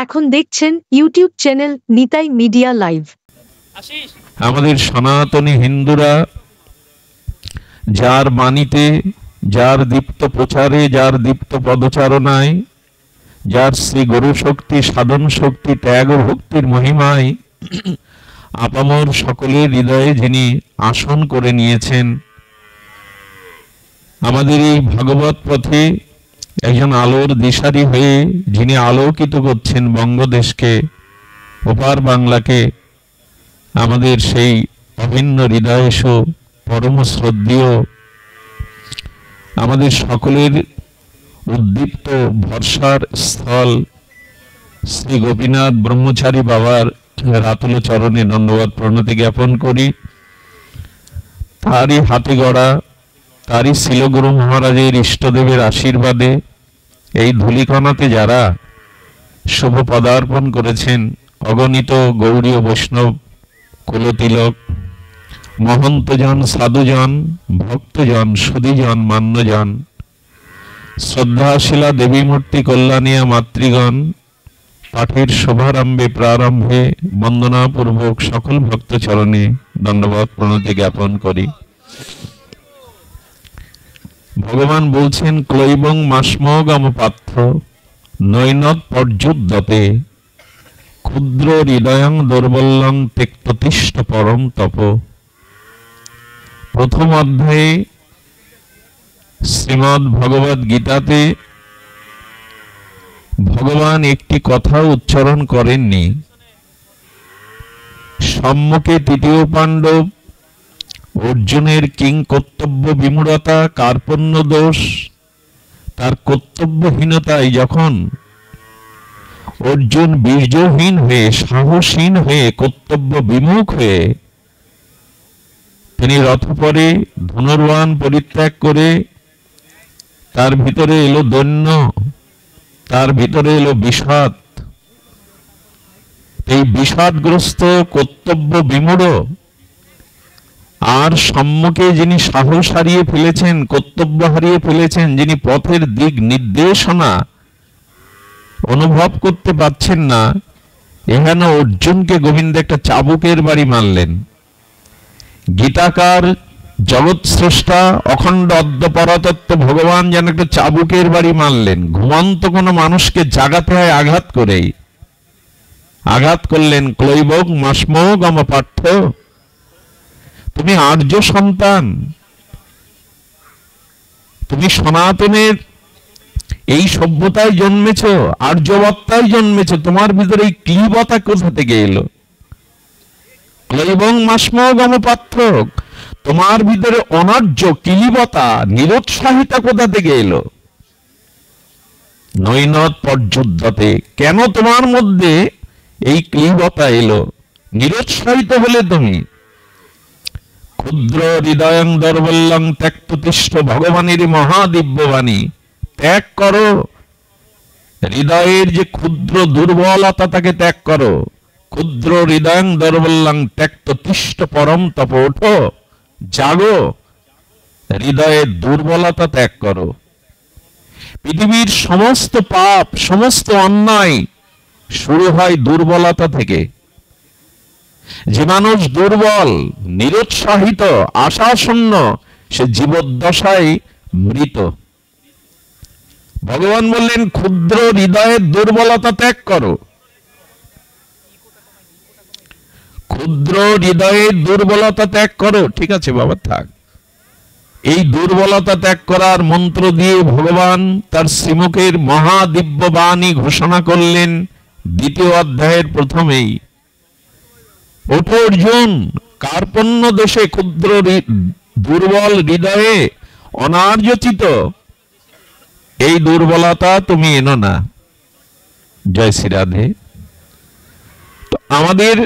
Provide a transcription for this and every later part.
এখন দেখছেন YouTube channel Nitai media live. আমাদের সনাতনী হিন্দুরা যার বাণীতে, যার দীপ্ত প্রচারে, যার দীপ্ত পদচারণায়, যার শ্রী গুরু শক্তি, সাধন শক্তি, ত্যাগ ও ভক্তির মহিমায় আপামর সকলের হৃদয়ে যিনি আসন করে নিয়েছেন, আমাদের এই ভাগবত পথে একজন আলোর দিশারি হয়ে যিনি আলোকিত করছেন বঙ্গদেশকে, ওপার বাংলাকে, আমাদের সেই অভিন্ন হৃদয়েশ পরম শ্রদ্ধেয়, আমাদের সকলের উদ্দীপ্ত ভরসার স্থল শ্রী গোপীনাথ ব্রহ্মচারী বাবার রাতুল চরণে দণ্ডবত প্রণতি জ্ঞাপন করি। তারই হাতে গড়া, তারই শিলগুরু মহারাজের ইষ্টদেবের আশীর্বাদে এই ধূলিকণাতে যারা শুভ পদার্পণ করেছেন, অগণিত গৌড়ীয় বৈষ্ণব কুলতিলক, মহন্তজন, সাধুজন, ভক্তজন, সুধীজন, মান্যজন, শ্রদ্ধাশীলা দেবী মূর্তি কল্যাণিয়া মাতৃগণ, পাঠের শুভারম্ভে প্রারম্ভে বন্দনাপূর্বক সকল ভক্ত চরণে দণ্ডবত প্রণতি জ্ঞাপন করি। ভগবান বলছেন, ক্লৈবং মাসমগম পাত্র নৈনত পর্যুদ্যতে ক্ষুদ্র হৃদয়ং দুর্বলং তেক্ততিষ্ঠ পরম তপ। প্রথম অধ্যায়ে শ্রীমদ্ ভগবদ গীতাতে ভগবান একটি কথা উচ্চারণ করেননি। সম্মুখে তৃতীয় পাণ্ডব অর্জুনের কিং কর্তব্য বিমূঢ়তা, কার্পণ্য দোষ, তার কর্তব্যহীনতায় যখন অর্জুন বীর্যহীন হয়ে, সাহসহীন হয়ে, কর্তব্য বিমুখ হয়ে তিনি রথপরে ধনুর্বাণ পরিত্যাগ করে, তার ভিতরে এলো দৈন্য, তার ভিতরে এলো বিষাদ। এই বিষাদগ্রস্ত, কর্তব্য বিমূঢ়, আর সম্মুখে যিনি সাহস হারিয়ে ফেলেছেন, কর্তব্য হারিয়ে ফেলেছেন, যিনি পথের দিক নির্দেশনা অনুভব করতে পারছেন না, এখানে অর্জুনকে গোবিন্দ একটা চাবুকের বাড়ি মারলেন। গীতাকার জগৎ স্রষ্টা অখণ্ড অদ্য পরতত্ত্ব ভগবান যেন একটা চাবুকের বাড়ি মারলেন। ঘুমন্ত কোনো মানুষকে জাগাতে হয় আঘাত করেই। আঘাত করলেন, ক্লৈবং মাসমগম পার্থ, তুমি আর্য সন্তান, তুমি সনাতনের এই সভ্যতায় জন্মেছ, আর্যবত্তায় জন্মেছ, তোমার ভিতরে এই ক্লীবতা কোথা থেকে এলো? ক্লৈবং মাসমগম পাত্র, তোমার ভিতরে অনার্য ক্লীবতা, নিরুৎসাহিতা কোথা থেকে এলো? নৈনত পর্যুদ্যতে, কেন তোমার মধ্যে এই ক্লীবতা এলো? নিরুৎসাহিত হলে তুমি। ক্ষুদ্র হৃদয়ং দৌর্বল্যং ত্যক্ততিষ্ঠ, ভগবানের মহাদিব্যবাণী, ত্যাগ করো। হৃদয়ের যে ক্ষুদ্র দুর্বলতা, তাকে ত্যাগ করো। ক্ষুদ্র হৃদয়ং দৌর্বল্যং ত্যক্ততিষ্ঠ পরম তপ, ওঠো, জাগো, হৃদয়ের দুর্বলতা ত্যাগ করো। পৃথিবীর সমস্ত পাপ, সমস্ত অন্যায় শুরু হয় দুর্বলতা থেকে। যে মানুষ দুর্বল, নিরুৎসাহিত, আশাশূন্য, সে জীবদ্দশায় মৃত। ভগবান বললেন, ক্ষুদ্র হৃদয়ের দুর্বলতা ত্যাগ করো। ক্ষুদ্র হৃদয়ের দুর্বলতা ত্যাগ করো। ঠিক আছে বাবা, থাক। এই দুর্বলতা ত্যাগ করার মন্ত্র দিয়ে ভগবান তার শ্রীমুখের মহাদিব্যবাণী ঘোষণা করলেন দ্বিতীয় অধ্যায়ের প্রথমেই। ওঠো অর্জুন, কার্পণ্য দোষে, ক্ষুদ্র দুর্বল হৃদয়ে, অনার্যচিত এই দুর্বলতা তুমি এনো না। জয় শ্রী রাধে। তো আমাদের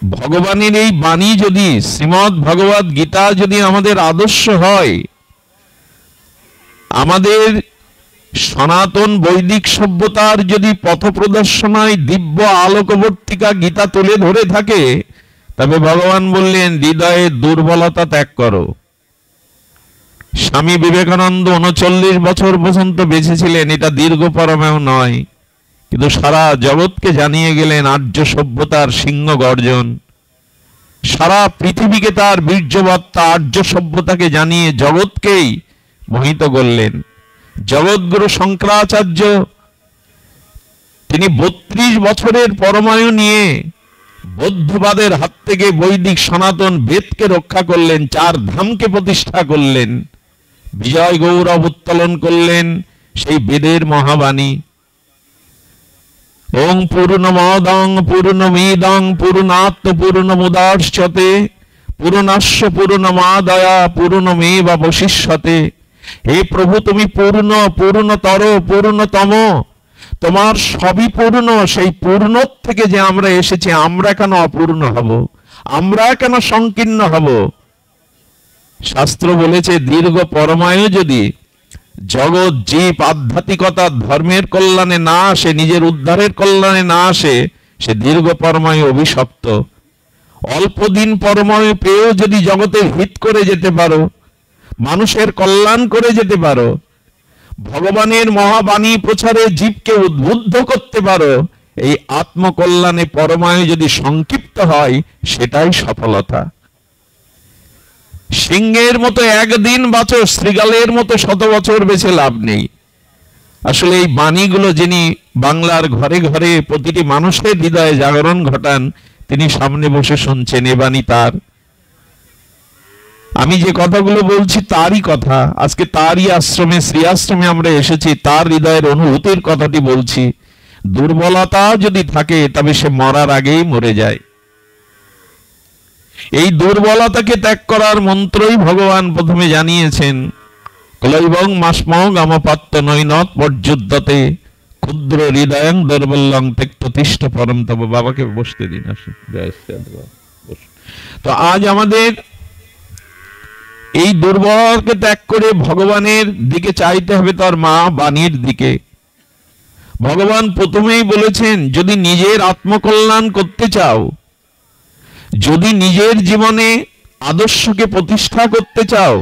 ভগবানের এই বাণী যদি, শ্রীমদ্ ভগবদ গীতা যদি আমাদের আদর্শ হয়, আমাদের সনাতন বৈদিক সভ্যতার যদি পথ প্রদর্শনায় দিব্য আলোকবর্তিকা গীতা তুলে ধরে থাকে, তবে ভগবান বললেন, হৃদয়ের দুর্বলতা ত্যাগ করো। স্বামী বিবেকানন্দ ৩৯ বছর পর্যন্ত বেঁচে ছিলেন, এটা দীর্ঘ পরমেও নয়। কিন্তু সারা জগৎকে জানিয়ে গেলেন আর্য সভ্যতার সিংহ গর্জন। সারা পৃথিবীকে তার বীর্যবত্তা আর্য সভ্যতাকে জানিয়ে জগৎকেই মোহিত করলেন। জগৎগুরু শঙ্করাচার্য তিনি 32 বছরের পরমায়ু নিয়ে বৌদ্ধবাদের হাত থেকে বৈদিক সনাতন বেদকে রক্ষা করলেন, 4 ধামকে প্রতিষ্ঠা করলেন, বিজয় গৌরব উত্তোলন করলেন সেই বেদের মহাবাণী। ওং পূর্ণমদং পূর্ণমিদং পূর্ণাৎ পূর্ণমুদাচ্যতে পূর্ণস্য পূর্ণমাদায়া পূর্ণমেবাবশিষ্যতে। হে প্রভু, তুমি পূর্ণ, পূর্ণতর, পূর্ণতম, তোমার সবই পূর্ণ। সেই পূর্ণ থেকে যে আমরা এসেছি, আমরা কেন অপূর্ণ হব, আমরা কেন সংকীর্ণ হব? শাস্ত্র বলেছে দীর্ঘ পরমায়ু যদি জগৎ জীব আধ্যাত্মিকতা ধর্মের কল্যাণে না আসে, নিজের উদ্ধারের কল্যাণে না আসে, সে দীর্ঘ পরমায়ু অভিশপ্ত। অল্প দিন পরমায়ু পেয়েও যদি জগতের হিত করে যেতে পারো, মানুষের কল্যাণ করে যেতে পারো, ভগবানের মহাবাণী প্রচারে জীবকে উদ্বুদ্ধ করতে পারো, এই আত্মকল্যাণে পরমায়ু যদি সংক্ষিপ্ত হয়, সেটাই সফলতা। সিংহের মতো একদিন বাঁচো, শ্রীগালের মতো 100 বছর বেঁচে লাভ নেই। আসলে এই বাণীগুলো যিনি বাংলার ঘরে ঘরে প্রতিটি মানুষের হৃদয়ে জাগরণ ঘটান, তিনি সামনে বসে শুনছেন, এ বাণী তার। আমি যে কথাগুলো বলছি তারই কথা, আজকে তারই আশ্রমে, শ্রী আশ্রমে আমরা এসেছি, তার হৃদয়ের অনুভূতির কথাটি বলছি। দুর্বলতা যদি থাকে তবে সে মরার আগেই মরে যায়। এই দুর্বলতাকে ত্যাগ করার মন্ত্রই ভগবান প্রথমে জানিয়েছেন, ক্লৈবং মাসমং আমপাত্য নৈনত পর্যুদ্ধতে ক্ষুদ্র হৃদয়ং দুর্বলং তেক্ত তিষ্ঠ পরম তব। বাবাকে বসতে দিন। তো আজ আমাদের এই দুর্বলকে ত্যাগ করে ভগবানের দিকে চাইতে হবে, তার মা বাণীর দিকে। ভগবান প্রথমেই বলেছেন, যদি নিজের আত্মকল্যাণ করতে চাও, যদি নিজের জীবনে আদর্শকে প্রতিষ্ঠা করতে চাও,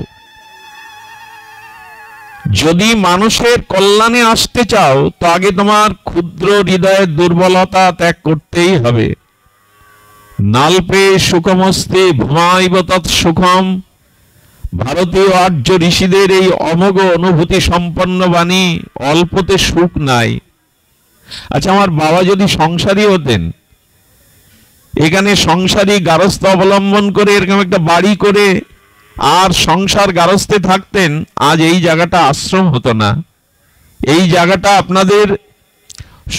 যদি মানুষের কল্যাণে আসতে চাও, তো আগে তোমার ক্ষুদ্র হৃদয়ের দুর্বলতা ত্যাগ করতেই হবে। নাল্পে সুখমস্তে ভূমাইব তৎ সুখম। ভারতীয় আর্য ঋষিদের এই অমোঘ অনুভূতি সম্পন্ন বাণী, অল্পতে সুখ নাই। আচ্ছা, আমার বাবা যদি সংসারী হতেন, এখানে সংসারী গারস্থ অবলম্বন করে এরকম একটা বাড়ি করে আর সংসার গারস্থে থাকতেন, আজ এই জায়গাটা আশ্রম হতো না। এই জায়গাটা আপনাদের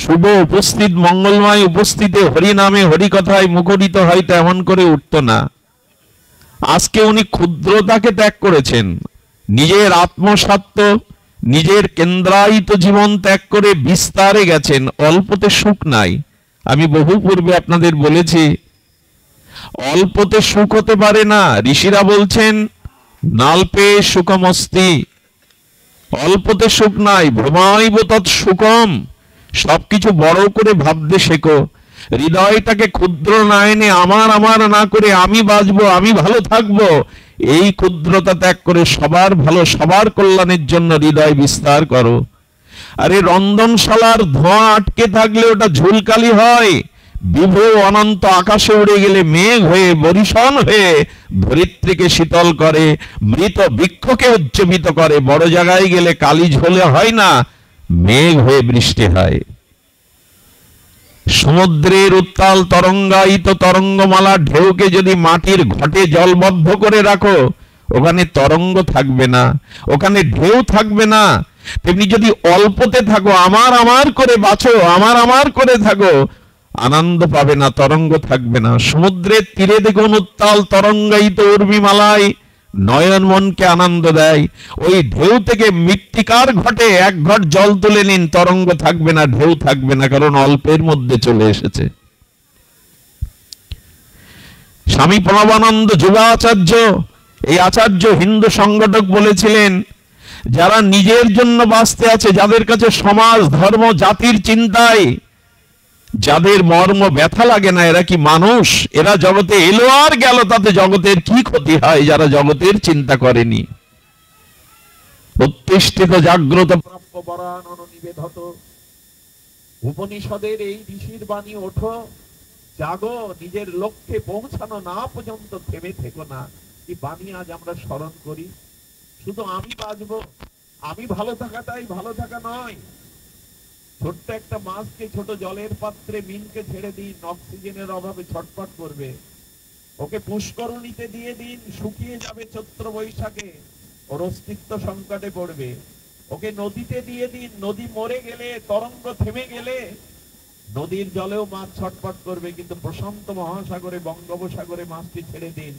শুভ উপস্থিত, মঙ্গলময় উপস্থিতে হরি নামে হরি কথায় মুখরিত হয়তো এমন করে উঠত না। আজকে উনি ক্ষুদ্রতাকে ত্যাগ করেছেন, নিজের আত্মস্বার্থ, নিজের কেন্দ্রায়িত জীবন ত্যাগ করে বিস্তারে গেছেন। অল্পতে সুখ নাই। আমি বহু পূর্বে আপনাদের বলেছি, অল্পতে সুখ হতে পারে না। ঋষিরা বলছেন, নাল্পে সুখমস্তি, অল্পতে সুখ নাই। ভ্রমাইব তৎ সুখম, সবকিছু বড় করে ভাবতে শেখো। হৃদয়টাকে ক্ষুদ্র না এনে আমার আমার না করে আমি বাঁচবো, আমি ভালো থাকবো, এই ক্ষুদ্রতা ত্যাগ করে সবার ভালো, সবার কল্যাণের জন্য হৃদয় বিস্তার করো। আরে রন্ধনশালার ধোঁয়া আটকে থাকলে ওটা ঝুলকালি হয়, বিভু অনন্ত আকাশে উড়ে গেলে মেঘ হয়ে বরিশন হয়ে ধরিত্রীকে শীতল করে, মৃত বৃক্ষকে উজ্জীবিত করে। বড় জায়গায় গেলে কালি ঝোলে হয় না, মেঘ হয়ে বৃষ্টি হয়। সমুদ্রের উত্তাল তরঙ্গায়িত তরঙ্গমালা ঢেউকে যদি মাটির ঘটে জলবদ্ধ করে রাখো, ওখানে তরঙ্গ থাকবে না, ওখানে ঢেউ থাকবে না। তেমনি যদি অল্পতে থাকো, আমার আমার করে বাঁচো, আমার আমার করে থাকো, আনন্দ পাবে না, তরঙ্গ থাকবে না। সমুদ্রের তীরে দেখুন উত্তাল তরঙ্গায়িত উর্মিমালায় নয়ন মনকে আনন্দ দেয়। ওই ঢেউ থেকে মৃত্তিকার ঘটে 1 ঘট জল তুলে নিন, তরঙ্গ থাকবে না, ঢেউ থাকবে না, কারণ অল্পের মধ্যে চলে এসেছে। স্বামী প্রণবানন্দ যুগাচার্য, এই আচার্য হিন্দু সংগঠক বলেছিলেন, যারা নিজের জন্য বাঁচতে আছে, যাদের কাছে সমাজ ধর্ম জাতির চিন্তায় যাদের মর্ম ব্যথা লাগে না, এরা কি মানুষ? এরা জগতে এলো আর গেল, তাতে জগতের কি ক্ষতি হয়? যারা জগতের চিন্তা করেনি। প্রতিষ্ঠিত জাগ্রত প্রাপ্য বরানন নিবেধত, উপনিষদের এই ঋষির বাণী, ওঠো জাগো, নিজের লক্ষ্যে পৌঁছানো না পর্যন্ত থেমে থেকো না। এই বাণী আজ আমরা স্মরণ করি। শুধু আমি বাঁচবো, আমি ভালো থাকাটাই ভালো থাকা নয়। ছোট্ট একটা মাছকে ছোট জলের পাত্রে মিনকে ছেড়ে দিন, অক্সিজেনের অভাবে ছটফট করবে। ওকে পুষ্করণীতে দিয়ে দিন, শুকিয়ে যাবে চৈত্র বৈশাখে, ওর অস্তিত্ব সংকটে পড়বে। ওকে নদীতে দিয়ে দিন, নদী মরে গেলে, তরঙ্গ থেমে গেলে নদীর জলেও মাছ ছটফট করবে, কিন্তু প্রশান্ত মহাসাগরে, বঙ্গোপসাগরে মাছটি ছেড়ে দিন,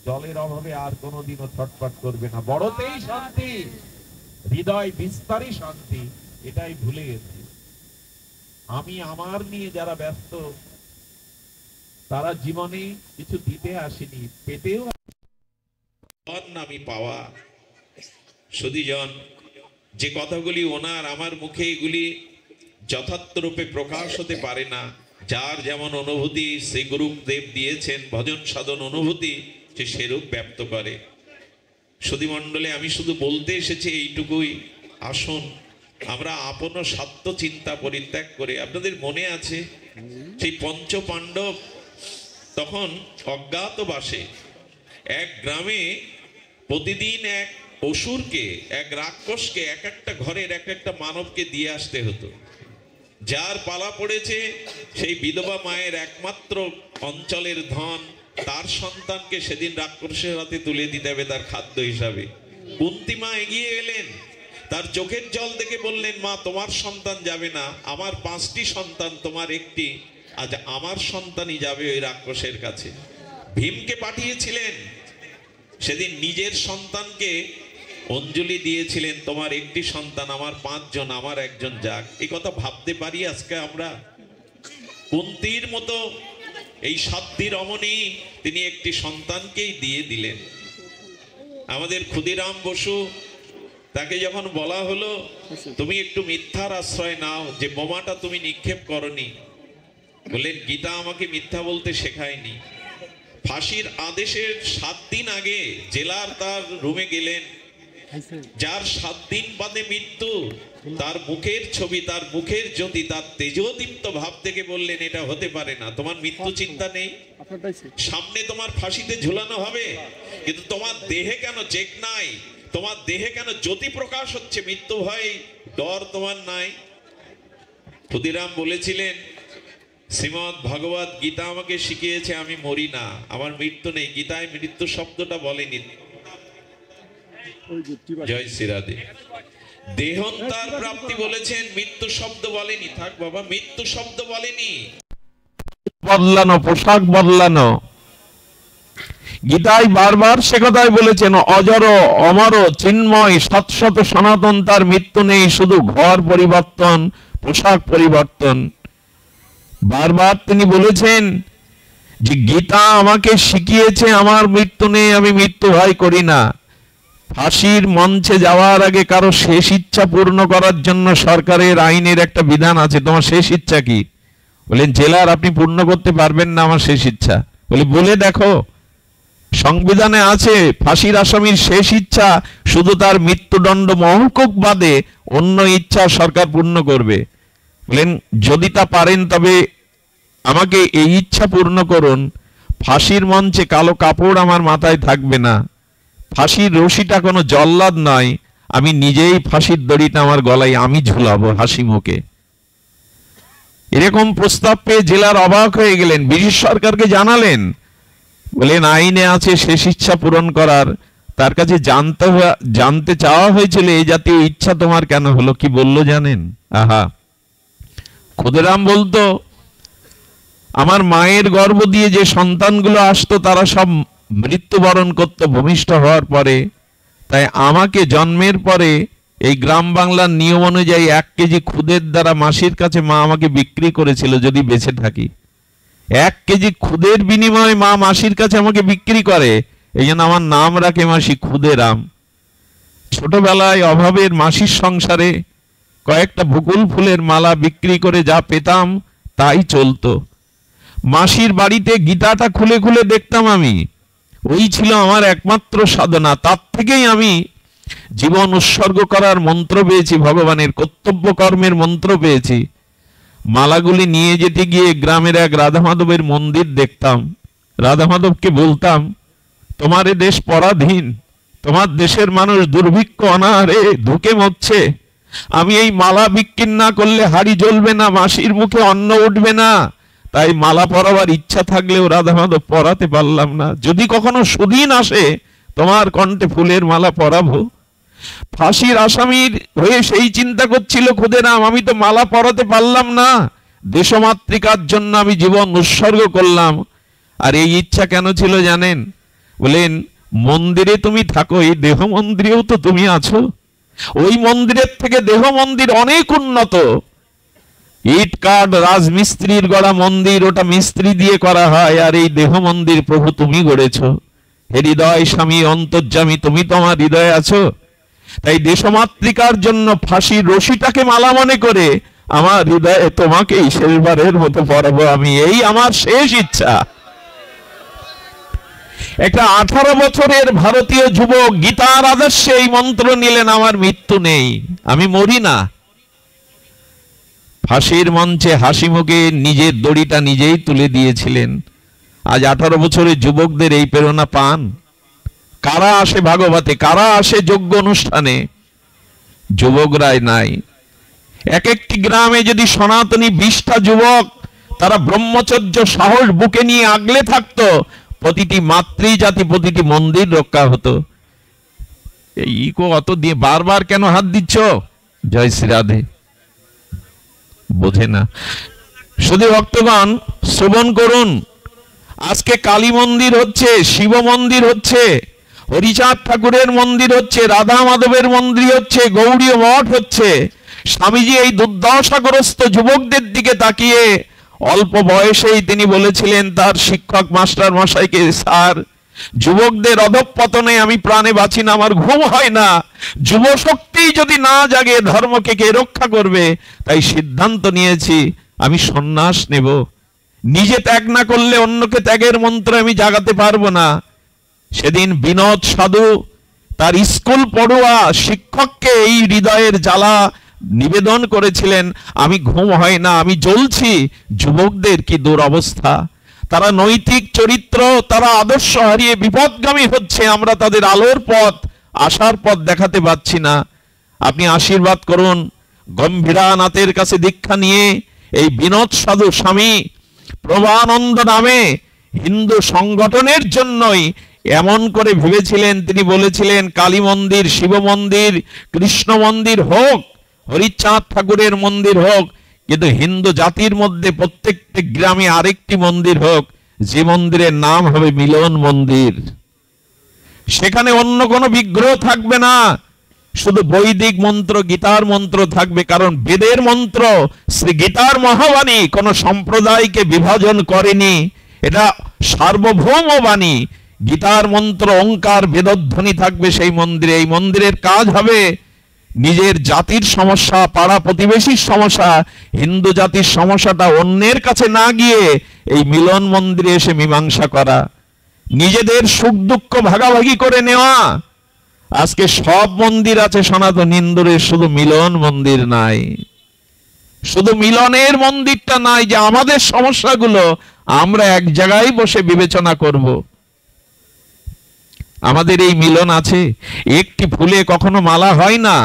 জলের অভাবে আর কোনোদিনও ছটফট করবে না। বড়তেই শান্তি, হৃদয় বিস্তারই শান্তি, এটাই ভুলে গেছি। আমি আমার নিয়ে যারা ব্যস্ত, তারা জীবনে কিছু দিতে আসেনি, পেতেও নামি পাওয়া। সুধীজন, যে কথাগুলি ওনার আমার মুখে, এগুলি যথার্থ রূপে প্রকাশ হতে পারে না। যার যেমন অনুভূতি সেই গুরুদেব দিয়েছেন, ভজন সাধন অনুভূতি সে সেরূপ ব্যক্ত করে। সুধীমণ্ডলে আমি শুধু বলতে এসেছি এইটুকুই, আসুন আমরা আপন স্বার্থ চিন্তা পরিত্যাগ করে, আপনাদের মনে আছে সেই পঞ্চ পাণ্ডব তখন অজ্ঞাতবাসে এক গ্রামে প্রতিদিন এক অসুরকে, এক রাক্ষসকে, এক একটা ঘরের এক একটা মানবকে দিয়ে আসতে হতো। যার পালা পড়েছে সেই বিধবা মায়ের একমাত্র অঞ্চলের ধন, তার সন্তানকে সেদিন রাক্ষসের হাতে তুলে দিতে হবে তার খাদ্য হিসাবে। কুন্তী মা এগিয়ে এলেন, তার চোখের জল দেখে বললেন, মা তোমার সন্তান যাবে না, আমার 5টি সন্তান, তোমার একটি, আজ আমার সন্তানই যাবে ওই রাক্ষসের কাছে। ভীমকে পাঠিয়েছিলেন, সেদিন নিজের সন্তানকে অঞ্জলি দিয়েছিলেন, তোমার একটি সন্তান, আমার 5 জন, আমার একজন যাক। এই কথা ভাবতে পারি আজকে আমরা? কুন্তীর মতো এই সাধ্যী রমণী তিনি একটি সন্তানকেই দিয়ে দিলেন। আমাদের ক্ষুদিরাম বসু, তাকে যখন বলা হলো তুমি একটু মিথ্যার আশ্রয় নাও, যে বোমাটা তুমি নিক্ষেপ করনি, বললেন গীতা আমাকে মিথ্যা বলতে শেখায়নি। ফাঁসির আদেশের 7 দিন আগে জেলার তার রুমে গেলেন, যার 7 দিন বাদে মৃত্যু, তার মুখের ছবি, তার মুখের জ্যোতি, তার তেজোদীপ্ত ভাব থেকে বললেন এটা হতে পারে না, তোমার মৃত্যু চিন্তা নেই, সামনে তোমার ফাঁসিতে ঝুলানো হবে, কিন্তু তোমার দেহে কেন চেক নাই, তোমার দেহে কেন জ্যোতি প্রকাশ হচ্ছে, মৃত্যু ভয় ডর তোমার নাই? ক্ষুদিরাম বলেছিলেন, শ্রীমদ্ ভগবত গীতা আমাকে শিখিয়েছে আমি মরি না, আমার মৃত্যু নেই। গীতায় মৃত্যু শব্দটা বলেনি। জয় শ্রী রাধে। দেহন্তার প্রাপ্তি বলেছেন, মৃত্যু শব্দ বলেনি। থাক বাবা, মৃত্যু শব্দ বলেনি। বদলানো, পোশাক বদলানো, গীতায় বারবার সে কথাই বলেছেন, অজর অমর চিন্ময় শাশ্বত সনাতন, তার মৃত্যু নেই, শুধু ঘর পরিবর্তন, পোশাক পরিবর্তন। বারবার তিনি বলেছেন যে গীতা আমাকে শিখিয়েছে আমার মৃত্যু নেই, আমি মৃত্যু ভয় করি না। ফাঁসির মঞ্চে যাওয়ার আগে কারো শেষ ইচ্ছা পূর্ণ করার জন্য সরকারের আইনের একটা বিধান আছে, তোমার শেষ ইচ্ছা কি? বলেন জেলার আপনি পূর্ণ করতে পারবেন না আমার শেষ ইচ্ছা। বলে দেখো, সংবিধানে আছে ফাঁসির আসামির শেষ ইচ্ছা শুধু তার মৃত্যুদণ্ড মহকুব বাদে অন্য ইচ্ছা সরকার পূর্ণ করবে। বলেন যদি তা পারেন তবে আমাকে এই ইচ্ছা পূর্ণ করুন, ফাঁসির মঞ্চে কালো কাপড় আমার মাথায় থাকবে না, ফাঁসির রশিটা কোনো জল্লাদ নয়, আমি নিজেই ফাঁসির দড়িটা আমার গলায় আমি ঝুলাবো হাসি মুখে। এরকম প্রস্তাব পেয়ে জেলার অবাক হয়ে গেলেন, ব্রিটিশ সরকারকে জানালেন। বলেন আইনে আছে শেষ ইচ্ছা পূরণ করার, তার কাছে জানতে চাওয়া হয়েছিল এই জাতীয় ইচ্ছা তোমার কেন হলো? কি বললো জানেন? আহা, ক্ষুদিরাম বলতো আমার মায়ের গর্ভ দিয়ে যে সন্তানগুলো আসতো তারা সব মৃত্যুবরণ করত ভূমিষ্ঠ হওয়ার পরে, তাই আমাকে জন্মের পরে এই গ্রাম বাংলার নিয়ম অনুযায়ী 1 কেজি খুদের দ্বারা মাসির কাছে মা আমাকে বিক্রি করেছিল যদি বেঁচে থাকি। 1 কেজি খুদের বিনিময়ে মা মাসির কাছে আমাকে বিক্রি করে, এই জন্য আমার নাম রাখে মাসি ক্ষুদেরাম। ছোটবেলায় অভাবের মাসির সংসারে কয়েকটা বকুল ফুলের মালা বিক্রি করে যা পেতাম তাই চলতো। মাসির বাড়িতে গীতাটা খুলে খুলে দেখতাম আমি, ওই ছিল আমার একমাত্র সাধনা। তার থেকেই আমি জীবন উৎসর্গ করার মন্ত্র পেয়েছি, ভগবানের কর্তব্য কর্মের মন্ত্র পেয়েছি। মালাগুলি নিয়ে যেতে গিয়ে গ্রামের এক রাধা মাধবের মন্দির দেখতাম। রাধা মাধবকে বলতাম, তোমার এ দেশ পরাধীন, তোমার দেশের মানুষ দুর্ভিক্ষ অনাহারে ধুকে মরছে, আমি এই মালা বিক্রি না করলে হাড়ি জ্বলবে না, মাসির মুখে অন্ন উঠবে না, তাই মালা পরাবার ইচ্ছা থাকলেও রাধা মাধব পরাতে পারলাম না। যদি কখনো সুদিন আসে তোমার কণ্ঠে ফুলের মালা পরাবো। ফাঁসির আসামির হয়ে সেই চিন্তা করছিল ক্ষুদিরাম, আমি তো মালা পরাতে পারলাম না, দেশমাতৃকার জন্য আমি জীবন উৎসর্গ করলাম। আর এই ইচ্ছা কেন ছিল জানেন? বলেন, মন্দিরে তুমি থাকো, এই দেহ মন্দিরেও তো তুমি আছো। ওই মন্দিরের থেকে দেহ মন্দির অনেক উন্নত। ইট কাঠ রাজমিস্ত্রির গড়া মন্দির, ওটা মিস্ত্রি দিয়ে করা হয়, আর এই দেহ মন্দির প্রভু তুমি গড়েছ। হে হৃদয় স্বামী অন্তর্যামী, তুমি তো আমার হৃদয়ে আছো। তাই দেশমাতৃকার জন্য ফাঁসির রশিটাকে মালা মনে করে আমার হৃদয়ে তোমাকেই শেষবারের মতো পরাবো আমি, এই আমার শেষ ইচ্ছা। একটা 18 বছরের ভারতীয় যুবক গীতার আদর্শে এই মন্ত্র নিলেন, আমার মৃত্যু নেই, আমি মরি না। ফাঁসির মঞ্চে হাসি মুখে নিজের দড়িটা নিজেই তুলে দিয়েছিলেন। আজ 18 বছরের যুবকদের এই প্রেরণা পান? কারা আসে ভাগবতে, কারা আসে যোগ্য অনুষ্ঠানে? যুবকরাই নাই। এক একটি গ্রামে যদি সনাতনী 20টা যুবক তারা ব্রহ্মচর্য সাহস বুকে নিয়ে আগলে থাকতো, প্রতিটি মাতৃজাতি, প্রতিটি মন্দির রক্ষা হতো। এই ইকো অত দিয়ে বারবার কেন হাত দিচ্ছ? জয় শ্রী রাধে। বোঝে না। শুধু ভক্তগণ শ্রবণ করুন, আজকে কালী মন্দির হচ্ছে, শিব মন্দির হচ্ছে, হরিচাঁদ ঠাকুরের মন্দির হচ্ছে, রাধা মাধবের মন্দির হচ্ছে, গৌড়ীয় মঠ হচ্ছে। স্বামীজি এই দুর্দশাগ্রস্ত যুবকদের দিকে তাকিয়ে অল্প বয়সেই তিনি বলেছিলেন তার শিক্ষক মাস্টার মশাইকে, স্যার, যুবকদের অধঃপতনে আমি প্রাণে বাঁচি না, আমার ঘুম হয় না, যুব শক্তি যদি না জাগে ধর্মকে কে রক্ষা করবে? তাই সিদ্ধান্ত নিয়েছি আমি সন্ন্যাস নেব। নিজে ত্যাগ না করলে অন্যকে ত্যাগের মন্ত্র আমি জাগাতে পারবো না। সেদিন বিনোদ সাধু তার স্কুল পড়ুয়া শিক্ষককে এই হৃদয়ের জ্বালা নিবেদন করেছিলেন, আমি ঘুম হয় না, আমি জ্বলছি। যুবকদের কি দুরবস্থা, তারা নৈতিক চরিত্র, তারা আদর্শ হারিয়ে বিপদগামী হচ্ছে, আমরা তাদের আলোর পথ, আশার পথ দেখাতে পাচ্ছি না। আপনি আশীর্বাদ করুন। গম্ভীরানাথের কাছে দীক্ষা নিয়ে এই বিনোদ সাধু স্বামী প্রভানন্দ নামে হিন্দু সংগঠনের জন্যই এমন করে ভেবেছিলেন, তিনি বলেছিলেন কালী মন্দির, শিব মন্দির, কৃষ্ণ মন্দির হোক, হরিচাঁদ ঠাকুরের মন্দির হোক, কিন্তু হিন্দু জাতির মধ্যে প্রত্যেকটি গ্রামে আরেকটি মন্দির হোক, যে মন্দিরের নাম হবে মিলন মন্দির। সেখানে অন্য কোনো বিগ্রহ থাকবে না, শুধু বৈদিক মন্ত্র, গীতার মন্ত্র থাকবে। কারণ বেদের মন্ত্র, শ্রী গীতার মহাবাণী কোন সম্প্রদায়কে বিভাজন করেনি, এটা সার্বভৌম বাণী। গীতার মন্ত্র ওঙ্কার বেদধ্বনি থাকবে সেই মন্দিরে। এই মন্দিরের কাজ হবে নিজের জাতির সমস্যা, পাড়া প্রতিবেশীর সমস্যা, হিন্দু জাতির সমস্যাটা অন্যের কাছে না গিয়ে এই মিলন মন্দিরে এসে মীমাংসা করা, নিজেদের সুখ দুঃখ ভাগাভাগি করে নেওয়া। আজকে সব মন্দির আছে সনাতন হিন্দুদের, শুধু মিলন মন্দির নাই। শুধু মিলনের মন্দিরটা নাই, যে আমাদের সমস্যাগুলো আমরা এক জায়গায় বসে বিবেচনা করব। আমাদের এই মিলন আছে। একটি ফুলে কখনো মালা হয় না,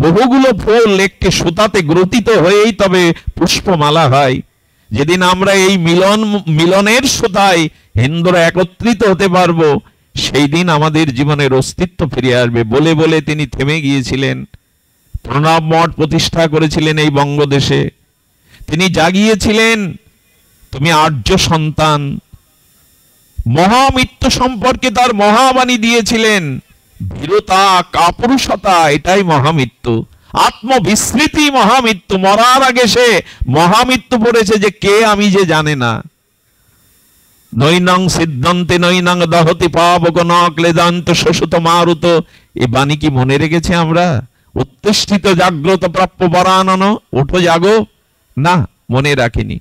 বহুগুলো ফুল একটি সুতাতে গ্রথিত হয়েই তবে পুষ্পমালা হয়। যেদিন আমরা এই মিলনের সুতায় হিন্দুরা একত্রিত হতে পারবো, সেই দিন আমাদের জীবনের অস্তিত্ব ফিরে আসবে। বলে বলে তিনি থেমে গিয়েছিলেন। প্রণব মঠ প্রতিষ্ঠা করেছিলেন এই বঙ্গদেশে। তিনি জাগিয়েছিলেন, তুমি আর্য সন্তান। মহামৃত্যু সম্পর্কে তার মহাবাণী দিয়েছিলেন, ভীরতা, কাপুরুষতা, এটাই মহামৃত্যু। আত্মবিস্মৃতি মহামৃত্যু। মরার আগে সে মহামৃত্যু পড়েছে যে কে আমি যে জানে না। নৈনং সিদ্ধান্তে নৈনং দহতি পাবক ন ক্লেদান্ত শোষিত মারুত। এই বাণী কি মনে রেখেছে আমরা? উত্তিষ্ঠিত জাগ্রত প্রাপ্য পরানন, ওঠো জাগো, না, মনে রাখিনি।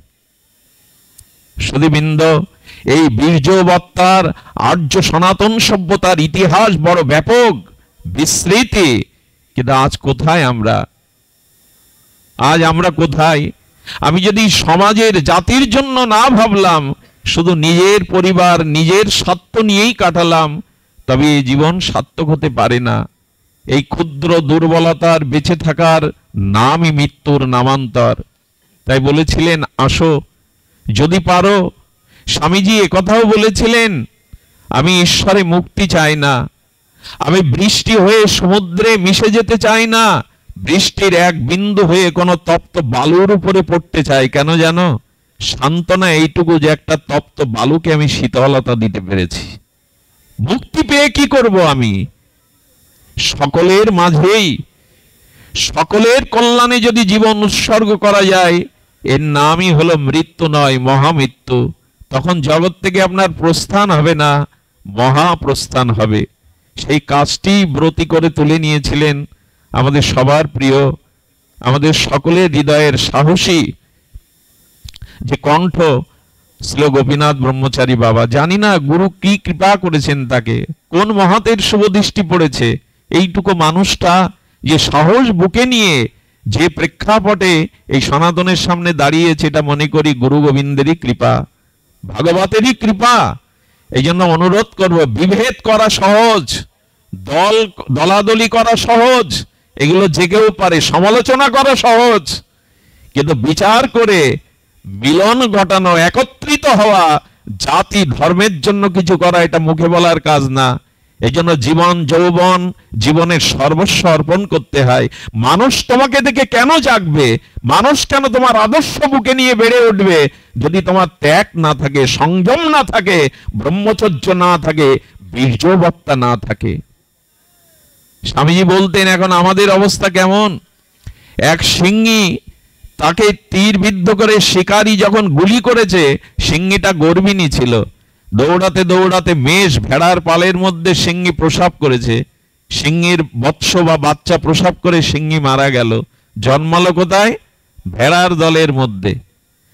সুধীবৃন্দ, এই বীর্যবত্তার আর্য সনাতন সভ্যতার ইতিহাস বড় ব্যাপক, বিস্তৃতি। কিন্তু আজ কোথায় আমরা? আজ আমরা কোথায়? আমি যদি সমাজের জাতির জন্য না ভাবলাম, শুধু নিজের পরিবার নিজের স্বার্থ নিয়েই কাটালাম, তবে এই জীবন সার্থক হতে পারে না। এই ক্ষুদ্র দুর্বলতার বেঁচে থাকার নামই মৃত্যুর নামান্তর। তাই বলেছিলেন, আসো যদি পারো। স্বামীজি একথাও বলেছিলেন, আমি ঈশ্বরে মুক্তি চাই না, আমি বৃষ্টি হয়ে সমুদ্রে মিশে যেতে চাই না, বৃষ্টির এক বিন্দু হয়ে কোনো তপ্ত বালুর উপরে পড়তে চাই। কেন জানো? সান্ত্বনা এইটুকু যে একটা তপ্ত বালুকে আমি শীতলতা দিতে পেরেছি। মুক্তি পেয়ে কি করব আমি? সকলের মাঝেই সকলের কল্যাণে যদি জীবন উৎসর্গ করা যায়, এর নামই হলো মৃত্যু নয়, মহামৃত্যু। তখন জগৎ থেকে আপনার প্রস্থান হবে না, মহাপ্রস্থান হবে। সেই কাজটি ব্রতী করে তুলে নিয়েছিলেন আমাদের সবার প্রিয়, আমাদের সকলের হৃদয়ের সাহসী যে কণ্ঠ, শ্রী গোপীনাথ ব্রহ্মচারী বাবা। জানি না গুরু কি কৃপা করেছেন তাকে, কোন মহাতের শুভ দৃষ্টি পড়েছে। এইটুকু মানুষটা যে সাহস বুকে নিয়ে যে প্রেক্ষাপটে এই সনাতনের সামনে দাঁড়িয়েছে, এটা মনে করি গুরু গোবিন্দেরই কৃপা, ভাগবতেরই কৃপা। এই জন্য অনুরোধ করব, বিভেদ করা সহজ, দলাদলি করা সহজ, এগুলো যে কেউ পারে, সমালোচনা করা সহজ, কিন্তু বিচার করে মিলন ঘটানো, একত্রিত হওয়া, জাতি ধর্মের জন্য কিছু করা, এটা মুখে বলার কাজ না। এই জন্য জীবন যৌবন, জীবনের সর্বস্ব অর্পণ করতে হয়। মানুষ তোমাকে দেখে কেন জাগবে? মানুষ কেন তোমার আদর্শ বুকে নিয়ে বেড়ে উঠবে যদি তোমার ত্যাগ না থাকে, সংযম না থাকে, ব্রহ্মচর্য না থাকে, বীর্যবত্তা না থাকে? স্বামীজি বলতেন, এখন আমাদের অবস্থা কেমন? এক সিংহী, তাকে তীর বিদ্ধ করে শিকারী যখন গুলি করেছে, সিংহীটা গর্ভিণী ছিল। দৌড়াতে দৌড়াতে মেষ ভেড়ার পালের মধ্যে সিংহী প্রসব করেছে। সিংহীর বৎস বা বাচ্চা প্রসব করে সিংহী মারা গেল। জন্মালো কোথায়? ভেড়ার দলের মধ্যে।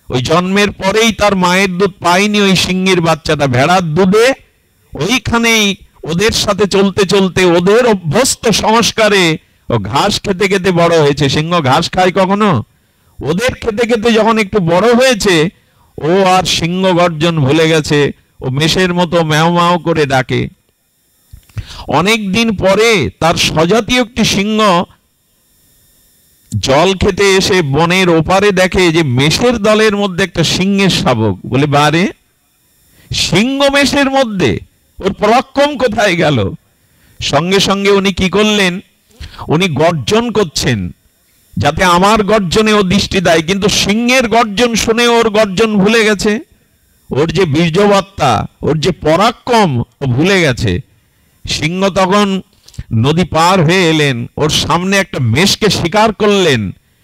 ওই জন্মের পরেই তার মায়ের দুধ পায়নি ওই সিংহীর বাচ্চাটা, ভেড়ার দুধে ওইখানেই ওদের সাথে চলতে চলতে ওদের অভ্যস্ত সংস্কারে ও ঘাস খেতে খেতে বড় হয়েছে। সিংহ ঘাস খায় কখনো? ওদের খেতে খেতে যখন একটু বড় হয়েছে, ও আর সিংহ গর্জন ভুলে গেছে, ও মেষের মতো ম্যাও ম্যাও করে ডাকে। অনেক দিন পরে তার স্বজাতীয় একটি সিংহ জল খেতে এসে বনের ওপারে দেখে যে মেষের দলের মধ্যে একটা সিংহের শাবক। বলে, বারে, সিংহ মেষের মধ্যে, ওর পরাক্রম কোথায় গেল? সঙ্গে সঙ্গে উনি কি করলেন, উনি গর্জন করছেন যাতে আমার গর্জনে ও দৃষ্টি দেয়, কিন্তু সিংহের গর্জন শুনে ওর গর্জন ভুলে গেছে। ওর যে বীর্যবত্তা, ওর যে পরাক্রম, ও ভুলে গেছে। সিংহ তখন নদী পার হয়ে এলেন, ওর সামনে একটা মেষকে শিকার করলেন,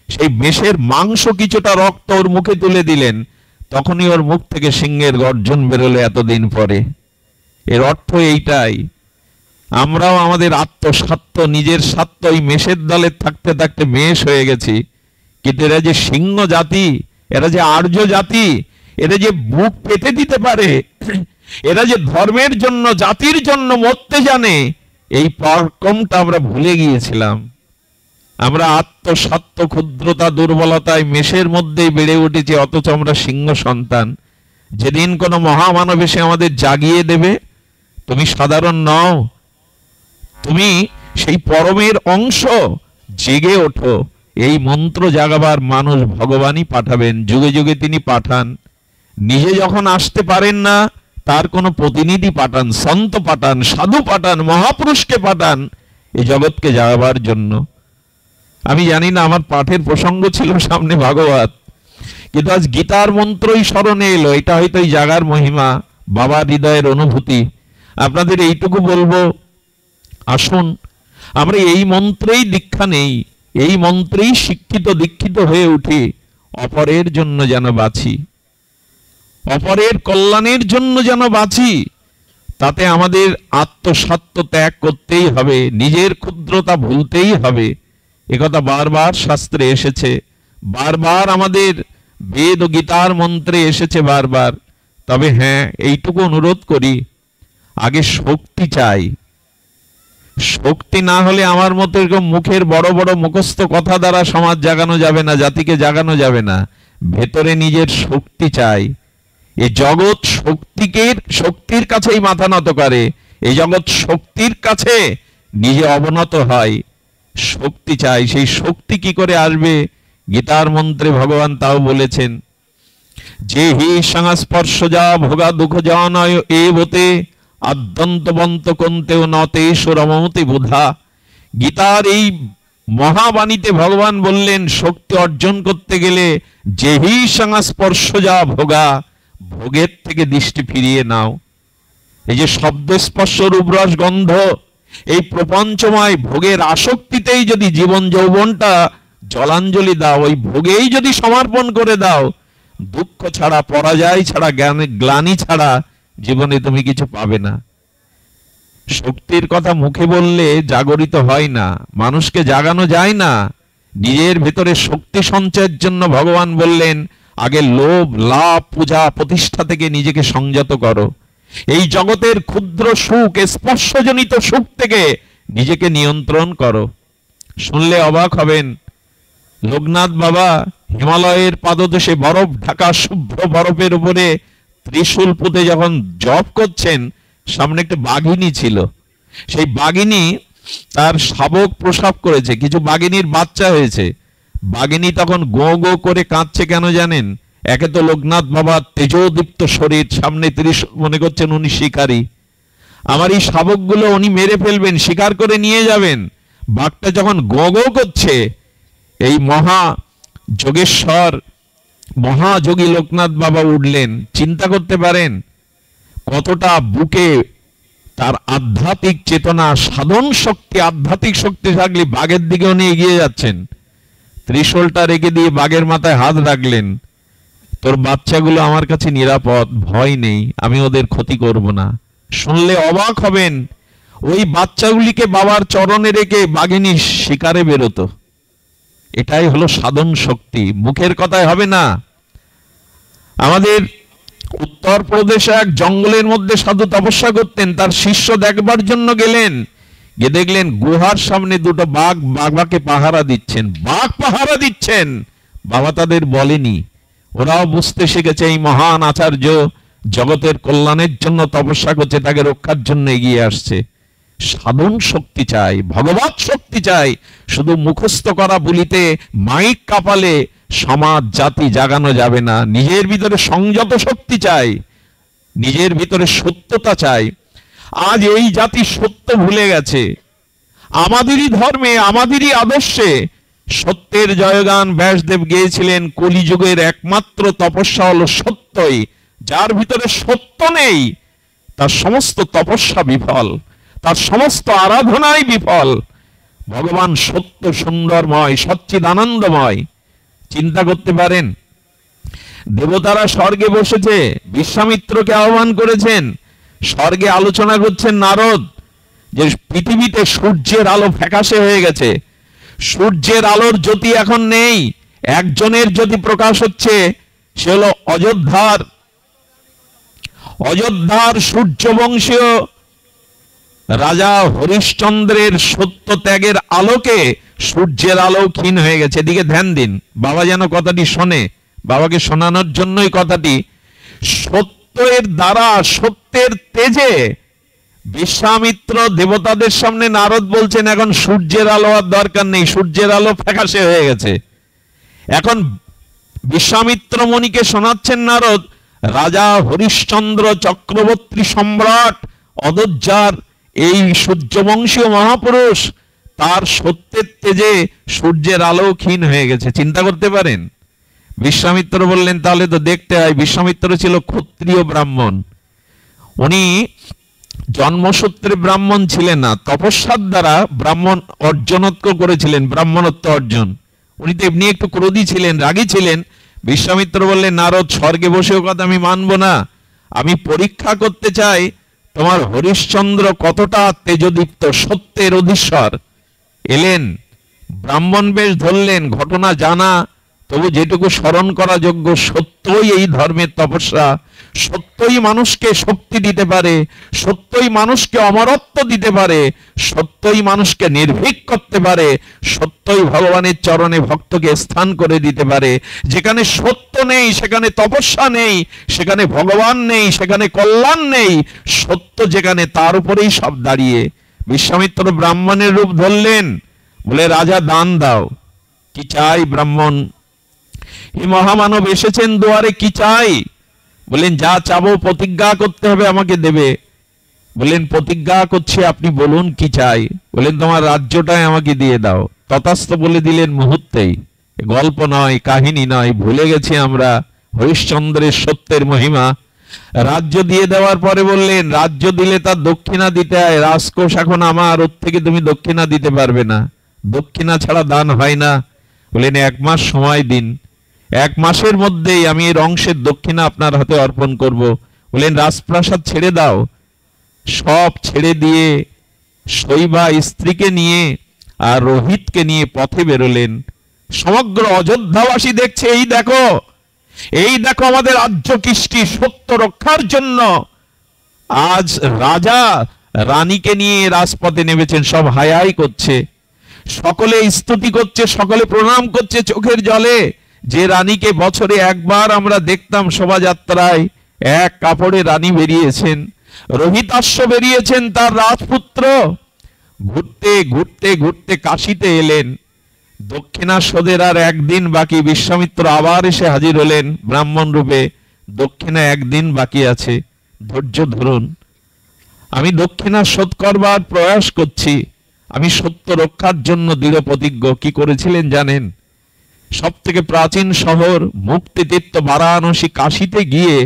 সেই মেষের মাংস কিছুটা রক্ত ওর মুখে তুলে দিলেন। তখনই ওর মুখ থেকে সিংহের গর্জন বেরোলো এতদিন পরে। এর অর্থ এইটাই, আমরাও আমাদের আত্মস্বার্থ, নিজের স্বার্থ, এই মেষের দলে থাকতে থাকতে মেষ হয়ে গেছি। কিন্তু এরা যে সিংহ জাতি, এরা যে আর্য জাতি, এরা যে বুক পেতে দিতে পারে, এরা যে ধর্মের জন্য, জাতির জন্য মরতে জানে, এই পরাক্রমটা আমরা ভুলে গিয়েছিলাম। আমরা আত্মস্বার্থ, ক্ষুদ্রতা, দুর্বলতায় মেষের মধ্যেই বেড়ে উঠেছি, অথচ আমরা সিংহ সন্তান। যেদিন কোনো মহামানব এসে আমাদের জাগিয়ে দেবে, তুমি সাধারণ নও, তুমি সেই পরমের অংশ, জেগে ওঠো। এই মন্ত্র জাগাবার মানুষ ভগবানই পাঠাবেন, যুগে যুগে তিনি পাঠান। নিজে যখন আসতে পারেন না, তার কোনো প্রতিনিধি পাঠান, সন্ত পাঠান, সাধু পাঠান, মহাপুরুষকে পাঠান এই জগৎকে জাগাবার জন্য। আমি জানি না, আমার পাঠের প্রসঙ্গ ছিল সামনে ভাগবত, কিন্তু আজ গীতার মন্ত্রই স্মরণে এলো। এটা হয়তো এই জাগার মহিমা, বাবার হৃদয়ের অনুভূতি। আপনাদের এইটুকু বলবো, আসুন আমরা এই মন্ত্রেই দীক্ষা নেই, এই মন্ত্রেই শিক্ষিত দীক্ষিত হয়ে উঠি, অপরের জন্য যেন বাঁচি, অপরের কল্যাণের জন্য যেন বাঁচি। তাতে আমাদের আত্মস্বার্থ ত্যাগ করতেই হবে, নিজের ক্ষুদ্রতা ভুলতেই হবে। একথা বারবার শাস্ত্রে এসেছে, বারবার আমাদের বেদ ও গীতার মন্ত্রে এসেছে বারবার। তবে হ্যাঁ, এইটুকু অনুরোধ করি, আগে শক্তি চাই। শক্তি না হলে আমার মতো এরকম মুখের বড় বড় মুখস্থ কথা দ্বারা সমাজ জাগানো যাবে না, জাতিকে জাগানো যাবে না। ভেতরে নিজের শক্তি চাই। এই জগৎ শক্তির কাছেই মাথা নত করে, এই জগৎ শক্তির কাছে নিজে অবনত হয়। শক্তি চাই, সেই শক্তি কি করে আসবে? গীতার মন্ত্রে ভগবান তাও বলেছেন, যে হি সংস্পর্শজা ভোগা দুঃখ জনয় এবতে আদ্যন্তবন্ত কন্তেও নতেষু রমতে বুধা। গীতার এই মহাবাণীতে ভগবান বললেন, শক্তি অর্জন করতে গেলে যেহি সংস্পর্শজা ভোগা, ভোগের থেকে দৃষ্টি ফিরিয়ে নাও। এই যে শব্দ স্পর্শ রূপরস গন্ধ, এই প্রপঞ্চময় ভোগের আসক্তিতেই যদি জীবন যৌবনটা জলাঞ্জলি দাও, ওই ভোগেই যদি সমর্পণ করে দাও, দুঃখ ছাড়া, পরাজয় ছাড়া, গ্লানি ছাড়া জীবনে তুমি কিছু পাবে না। শক্তির কথা মুখে বললে জাগরিত হয় না, মানুষকে জাগানো যায় না। নিজের ভেতরে শক্তি সঞ্চয়ের জন্য ভগবান বললেন, আগে লোভ, লাভ, পূজা, প্রতিষ্ঠা থেকে নিজেকে সংযত করো। এই জগতের ক্ষুদ্র সুখ, স্পর্শজনিত সুখ থেকে নিজেকে নিয়ন্ত্রণ করো। শুনলে অবাক হবেন, লোকনাথ বাবা হিমালয়ের পাদদেশে বরফ ঢাকা শুভ্র বরফের উপরে ত্রিশূল পুঁতে যখন জপ করছেন, সামনে একটা বাঘিনী ছিল। সেই বাঘিনী তার শাবক প্রসব করেছে, কিছু বাঘিনীর বাচ্চা হয়েছে। বাঘিনী তখন গো গো করে কাঁদছে, কেন জানেন? একে তো লোকনাথ বাবা তেজোদীপ্ত শরীর, সামনে ত্রিশূল, মনে করছেন উনি শিকারী, আমার এই শাবকগুলো উনি মেরে ফেলবেন, শিকার করে নিয়ে যাবেন। বাঘটা যখন গো গো করছে, এই মহা যোগেশ্বর মহাযোগী লোকনাথ বাবা উঠলেন। চিন্তা করতে পারেন কতটা বুকে তার আধ্যাত্মিক চেতনা, সাধন শক্তি, আধ্যাত্মিক শক্তি থাকলে বাঘের দিকে উনি এগিয়ে যাচ্ছেন। ত্রিশূলটা রেখে দিয়ে বাঘের মাথায় হাত রাখলেন, তোর বাচ্চাগুলো আমার কাছে নিরাপদ, ভয় নেই, আমি ওদের ক্ষতি করব না। শুনলে অবাক হবেন, ওই বাচ্চাগুলিকে বাবার চরণে রেখে বাঘিনী শিকারে বেরোতো। এটাই হলো সাধন শক্তি, মুখের কথায় হবে না। আমাদের উত্তরপ্রদেশে এক জঙ্গলের মধ্যে সাধু তপস্যা করতেন, তার শিষ্য দেখবার জন্য গেলেন, গিয়ে দেখলেন গুহার সামনে দুটো বাঘ বাবাকে পাহারা দিচ্ছেন। বাঘ পাহারা দিচ্ছেন, বাবা তাদের বলেনি। ওরাও বুঝতে শিখেছে এই মহান আচার্য জগতের কল্যাণের জন্য তপস্যা করছে, তাকে রক্ষার জন্য এগিয়ে আসছে। সাধন শক্তি চাই, ভগবত শক্তি চাই। শুধু মুখস্থ করা বলিতে, মাইক কাপালে সমাজ জাতি জাগানো যাবে না। নিজের ভিতরে সংযত শক্তি চাই, নিজের ভিতরে সত্যতা চাই। আজ এই জাতি সত্য ভুলে গেছে। আমাদেরই ধর্মে, আমাদেরই আদর্শে সত্যের জয়গান ব্যাসদেব গেয়েছিলেন। কলিযুগের একমাত্র তপস্যা হলো সত্যই। যার ভিতরে সত্য নেই, তার সমস্ত তপস্যা বিফল, তার সমস্ত আরাধনাই বিফল। ভগবান সত্য, সুন্দরময়, সচ্চিদানন্দময়। চিন্তা করতে পারেন, দেবতারা স্বর্গে বসেছে, বিশ্বামিত্রকে আহ্বান করেছেন। স্বর্গে আলোচনা করছেন নারদ যে পৃথিবীতে সূর্যের আলো ফ্যাকাশে হয়ে গেছে, সূর্যের আলোর জ্যোতি এখন নেই। একজনের জ্যোতি প্রকাশ হচ্ছে, সে হলো অযোধ্যার সূর্যবংশীয় রাজা হরিশ্চন্দ্রের সত্য ত্যাগের আলোকে সূর্যের আলো ক্ষীণ হয়ে গেছে। এদিকে ধ্যান দিন, বাবা যেন কথাটি শোনে, বাবাকে শোনানোর জন্যই কথাটি। সত্যের দ্বারা, সত্যের তেজে বিশ্বামিত্র দেবতাদের সামনে নারদ বলছেন, এখন সূর্যের আলো আর দরকার নেই, সূর্যের আলো ফ্যাকাশে হয়ে গেছে। এখন বিশ্বামিত্র মুনিকে শোনাচ্ছেন নারদ, রাজা হরিশ্চন্দ্র চক্রবর্তী সম্রাট অযোধ্যার এই সূর্যবংশীয় মহাপুরুষ, তার সত্যের তেজে সূর্যের আলো ক্ষীণ হয়ে গেছে। চিন্তা করতে পারেন। বিশ্বামিত্র বললেন, তাহলে তো দেখতে হয়। বিশ্বামিত্র ছিল ক্ষত্রিয় ব্রাহ্মণ, উনি জন্মসূত্রে ব্রাহ্মণ ছিলেন না, তপস্যার দ্বারা ব্রাহ্মণ অর্জনত্ব করেছিলেন, ব্রাহ্মণত্ব অর্জন। উনি তো এমনি একটু ক্রোধী ছিলেন, রাগী ছিলেন। বিশ্বামিত্র বললেন, নারদ, স্বর্গে বসেও কথা আমি মানব না, আমি পরীক্ষা করতে চাই তোমার হরিশ্চন্দ্র কতটা তেজদীপ্ত, সত্যের অধীশ্বর। এলেন, ব্রাহ্মণ বেশ ধরলেন, ঘটনা জানা, তবু যেটুকু স্মরণ করা যোগ্য, সত্য সত্যই এই ধর্মের তপস্যা, সত্যই মানুষকে শক্তি দিতে পারে, সত্যই মানুষকে অমরত্ব দিতে পারে, সত্যই মানুষকে নির্ভীক করতে পারে, সত্যই ভগবানের চরণে ভক্তকে স্থান করে দিতে পারে। যেখানে সত্য নেই সেখানে তপস্যা নেই, সেখানে ভগবান নেই, সেখানে কল্যাণ নেই। সত্য যেখানে তার উপরেই সব দাঁড়িয়ে। বিশ্বামিত্র ব্রাহ্মণের রূপ ধরলেন, বলে রাজা দান দাও। কি চাই ব্রাহ্মণ? এই মহামানব এসেছেন দুয়ারে, কি চাই? বলেন যা চাবো প্রতিজ্ঞা করতে হবে, আমাকে দেবে। বলেন প্রতিজ্ঞা করছি, আপনি বলুন কি চাই। বলেন তোমার রাজ্যটাই আমাকে দিয়ে দাও। তথাস্থ বলে দিলেন মুহূর্তেই। গল্প নয়, কাহিনী নয়, ভুলে গেছি আমরা হরিশ্চন্দ্রের সত্যের মহিমা। রাজ্য দিয়ে দেওয়ার পরে বললেন রাজ্য দিলে তার দক্ষিণা দিতে হয়, রাজকোষ এখন আমার, ওর থেকে তুমি দক্ষিণা দিতে পারবে না, দক্ষিণা ছাড়া দান হয় না। বললেন 1 মাস সময় দিন, 1 মাসের মধ্যেই আমি এর অংশের দক্ষিণা আপনার হাতে অর্পণ করব। বললেন রাজপ্রাসাদ ছেড়ে দাও। সব ছেড়ে দিয়ে শৈবা স্ত্রীকে নিয়ে আর রোহিতকে নিয়ে পথে বেরোলেন। সমগ্র অযোধ্যাবাসী দেখছে, এই দেখো, এই দেখো আমাদের রাজ্য কৃষ্টি সত্য রক্ষার জন্য আজ রাজা রানীকে নিয়ে রাজপথে নেমেছেন। সব হাই হাই করছে, সকলে স্তুতি করছে, সকলে প্রণাম করছে চোখের জলে। যে রানীকে বছরে একবার আমরা দেখতাম শোভাযাত্রায়, এক কাপড়ে রানী বেরিয়েছেন, রোহিতাশ্ব বেরিয়েছেন তার রাজপুত্র। ঘুরতে ঘুরতে ঘুরতে কাশিতে এলেন। দক্ষিণাস্বদের আর 1 দিন বাকি। বিশ্বামিত্র আবার এসে হাজির হলেন ব্রাহ্মণ রূপে। দক্ষিণা 1 দিন বাকি আছে, ধৈর্য ধরুন, আমি দক্ষিণা শোধ করবার প্রয়াস করছি। আমি সত্য রক্ষার জন্য দৃঢ় প্রতিজ্ঞ। কি করেছিলেন জানেন? সব থেকে প্রাচীন শহর মুক্তিতীর্থ বারাণসী কাশীতে গিয়ে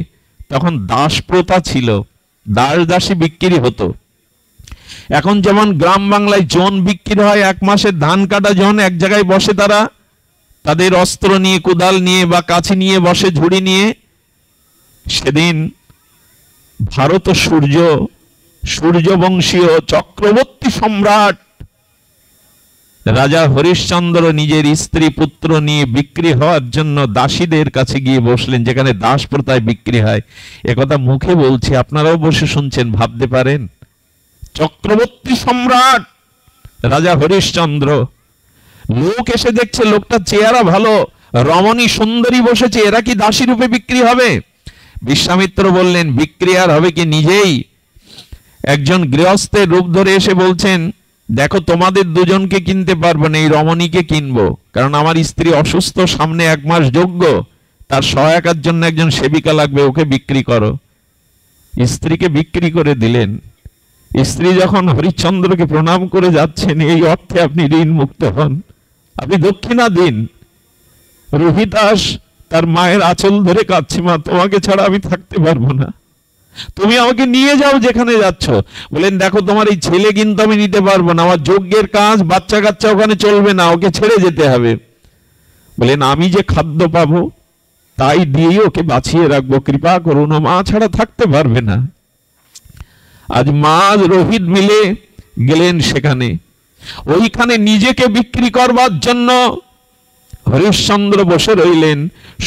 তখন দাস প্রথা ছিল, দাস দাসী বিক্রি হতো। এখন যেমন গ্রাম বাংলায় জন বিক্রি হয়, 1 মাসের ধান কাটা জন, এক জায়গায় বসে তারা, তাদের অস্ত্র নিয়ে, কোদাল নিয়ে বা কাছি নিয়ে বসে, ঝুড়ি নিয়ে। সেদিন ভারত সূর্যবংশীয় চক্রবর্তী সম্রাট রাজা হরিশ্চন্দ্র নিজের স্ত্রী পুত্র নিয়ে বিক্রি হওয়ার জন্য দাসীদের কাছে গিয়ে বসলেন, যেখানে দাস প্রথায় বিক্রি হয়। একথা মুখে বলছি, আপনারাও বসে শুনছেন, ভাবতে পারেন। চক্রবর্তী সম্রাট রাজা হরিশ্চন্দ্র, লোক এসে দেখছে লোকটা চেহারা ভালো, রমণী সুন্দরী বসেছে, এরা কি দাসী রূপে বিক্রি হবে? বিশ্বামিত্র বললেন বিক্রি আর হবে কি, নিজেই একজন গৃহস্থের রূপ ধরে এসে বলছেন দেখো তোমাদের দুজনকে কিনতে পারবো না, এই রমণীকে কিনবো, কারণ আমার স্ত্রী অসুস্থ, সামনে 1 মাস যজ্ঞ, তার সহায়তার জন্য একজন সেবিকা লাগবে, ওকে বিক্রি করো। স্ত্রীকে বিক্রি করে দিলেন। স্ত্রী যখন হরিশ্চন্দ্রকে প্রণাম করে যাচ্ছেন, এই অর্থে আপনি ঋণ মুক্ত হন, আপনি দক্ষিণা দিন। রোহিতাস তার মায়ের আঁচল ধরে কাঁদছে, মা তোমাকে ছাড়া আমি থাকতে পারবো না, তুমি আমাকে নিয়ে যাও যেখানে যাচ্ছ। বলেন দেখো তোমার এই ছেলে কিন্তু আমি নিতে পারবো না, আমার যজ্ঞের কাজ, বাচ্চা কাচ্চা ওখানে চলবে না, ওকে ছেড়ে যেতে হবে। বলেন আমি যে খাদ্য পাবো তাই দিয়ে ওকে বাঁচিয়ে রাখবো, কৃপা করুন, মা ছাড়া থাকতে পারবে না। আজ মা রোহিত মিলে গেলেন সেখানে, ওইখানে নিজেকে বিক্রি করবার জন্য হরিশ্চন্দ্র বসে রইলেন।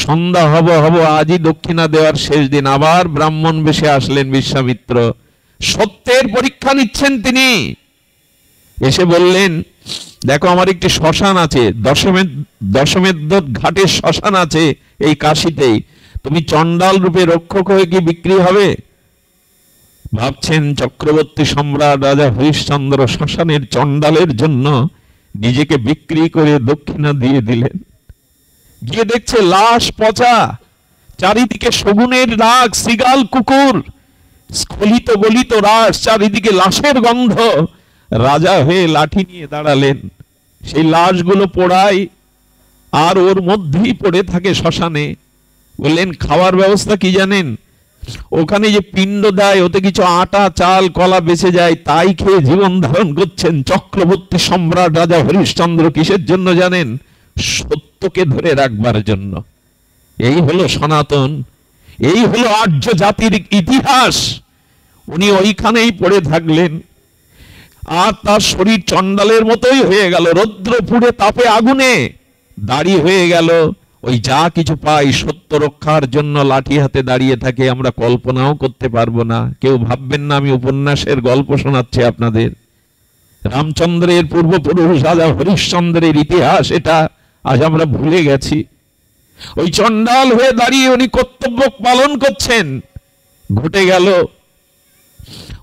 সন্ধ্যা হব আজই দক্ষিণা দেওয়ার শেষ দিন। আবার ব্রাহ্মণ বেশে আসলেন বিশ্বামিত্র, সত্যের পরীক্ষা নিচ্ছেন তিনি। এসে বললেন দেখো আমার একটি শ্মশান আছে, দশমেধ ঘাটের শ্মশান আছে এই কাশীতেই, তুমি চণ্ডাল রূপে রক্ষক হয়ে কি বিক্রি হবে? ভাবছেন চক্রবর্তী সম্রাট রাজা হরিশ্চন্দ্র শ্মশানের চণ্ডালের জন্য নিজেকে বিক্রি করে দক্ষিণা দিয়ে দিলেন। গিয়ে দেখছে লাশ পচা, চারিদিকে শগুনের রাগ, সিগাল কুকুর, স্খলিত গলিত রাস, চারিদিকে লাশের গন্ধ। রাজা হয়ে লাঠি নিয়ে দাঁড়ালেন, সেই লাশগুলো পোড়ায় আর ওর মধ্যেই পড়ে থাকে শ্মশানে। বললেন খাওয়ার ব্যবস্থা কি জানেন? ওখানে যে পিণ্ড দেয় ওতে কিছু আটা চাল কলা বেঁচে যায়, তাই খেয়ে জীবন ধারণ করছেন চক্রবর্তী সম্রাট রাজা হরিশ্চন্দ্র। কিসের জন্য জানেন? সত্যকে ধরে রাখবার জন্য। এই হলো সনাতন, এই হলো আর্য জাতির ইতিহাস। উনি ওইখানেই পড়ে থাকলেন, আর তার শরীর চণ্ডালের মতোই হয়ে গেল, রৌদ্র পুড়ে তাপে আগুনে দাড়ি হয়ে গেল, ওই যা কিছু পাই সত্য রক্ষার জন্য লাঠি হাতে দাঁড়িয়ে থাকে, আমরা কল্পনাও করতে পারবো না। কেউ ভাববেন না আমি উপন্যাসের গল্প শোনাচ্ছি আপনাদের। রামচন্দ্রের পূর্বপুরুষ রাজা হরিশ্চন্দ্রের ইতিহাস এটা, আজ আমরা ভুলে গেছি। ওই চণ্ডাল হয়ে দাঁড়িয়ে উনি কর্তব্য পালন করছেন। ঘটে গেল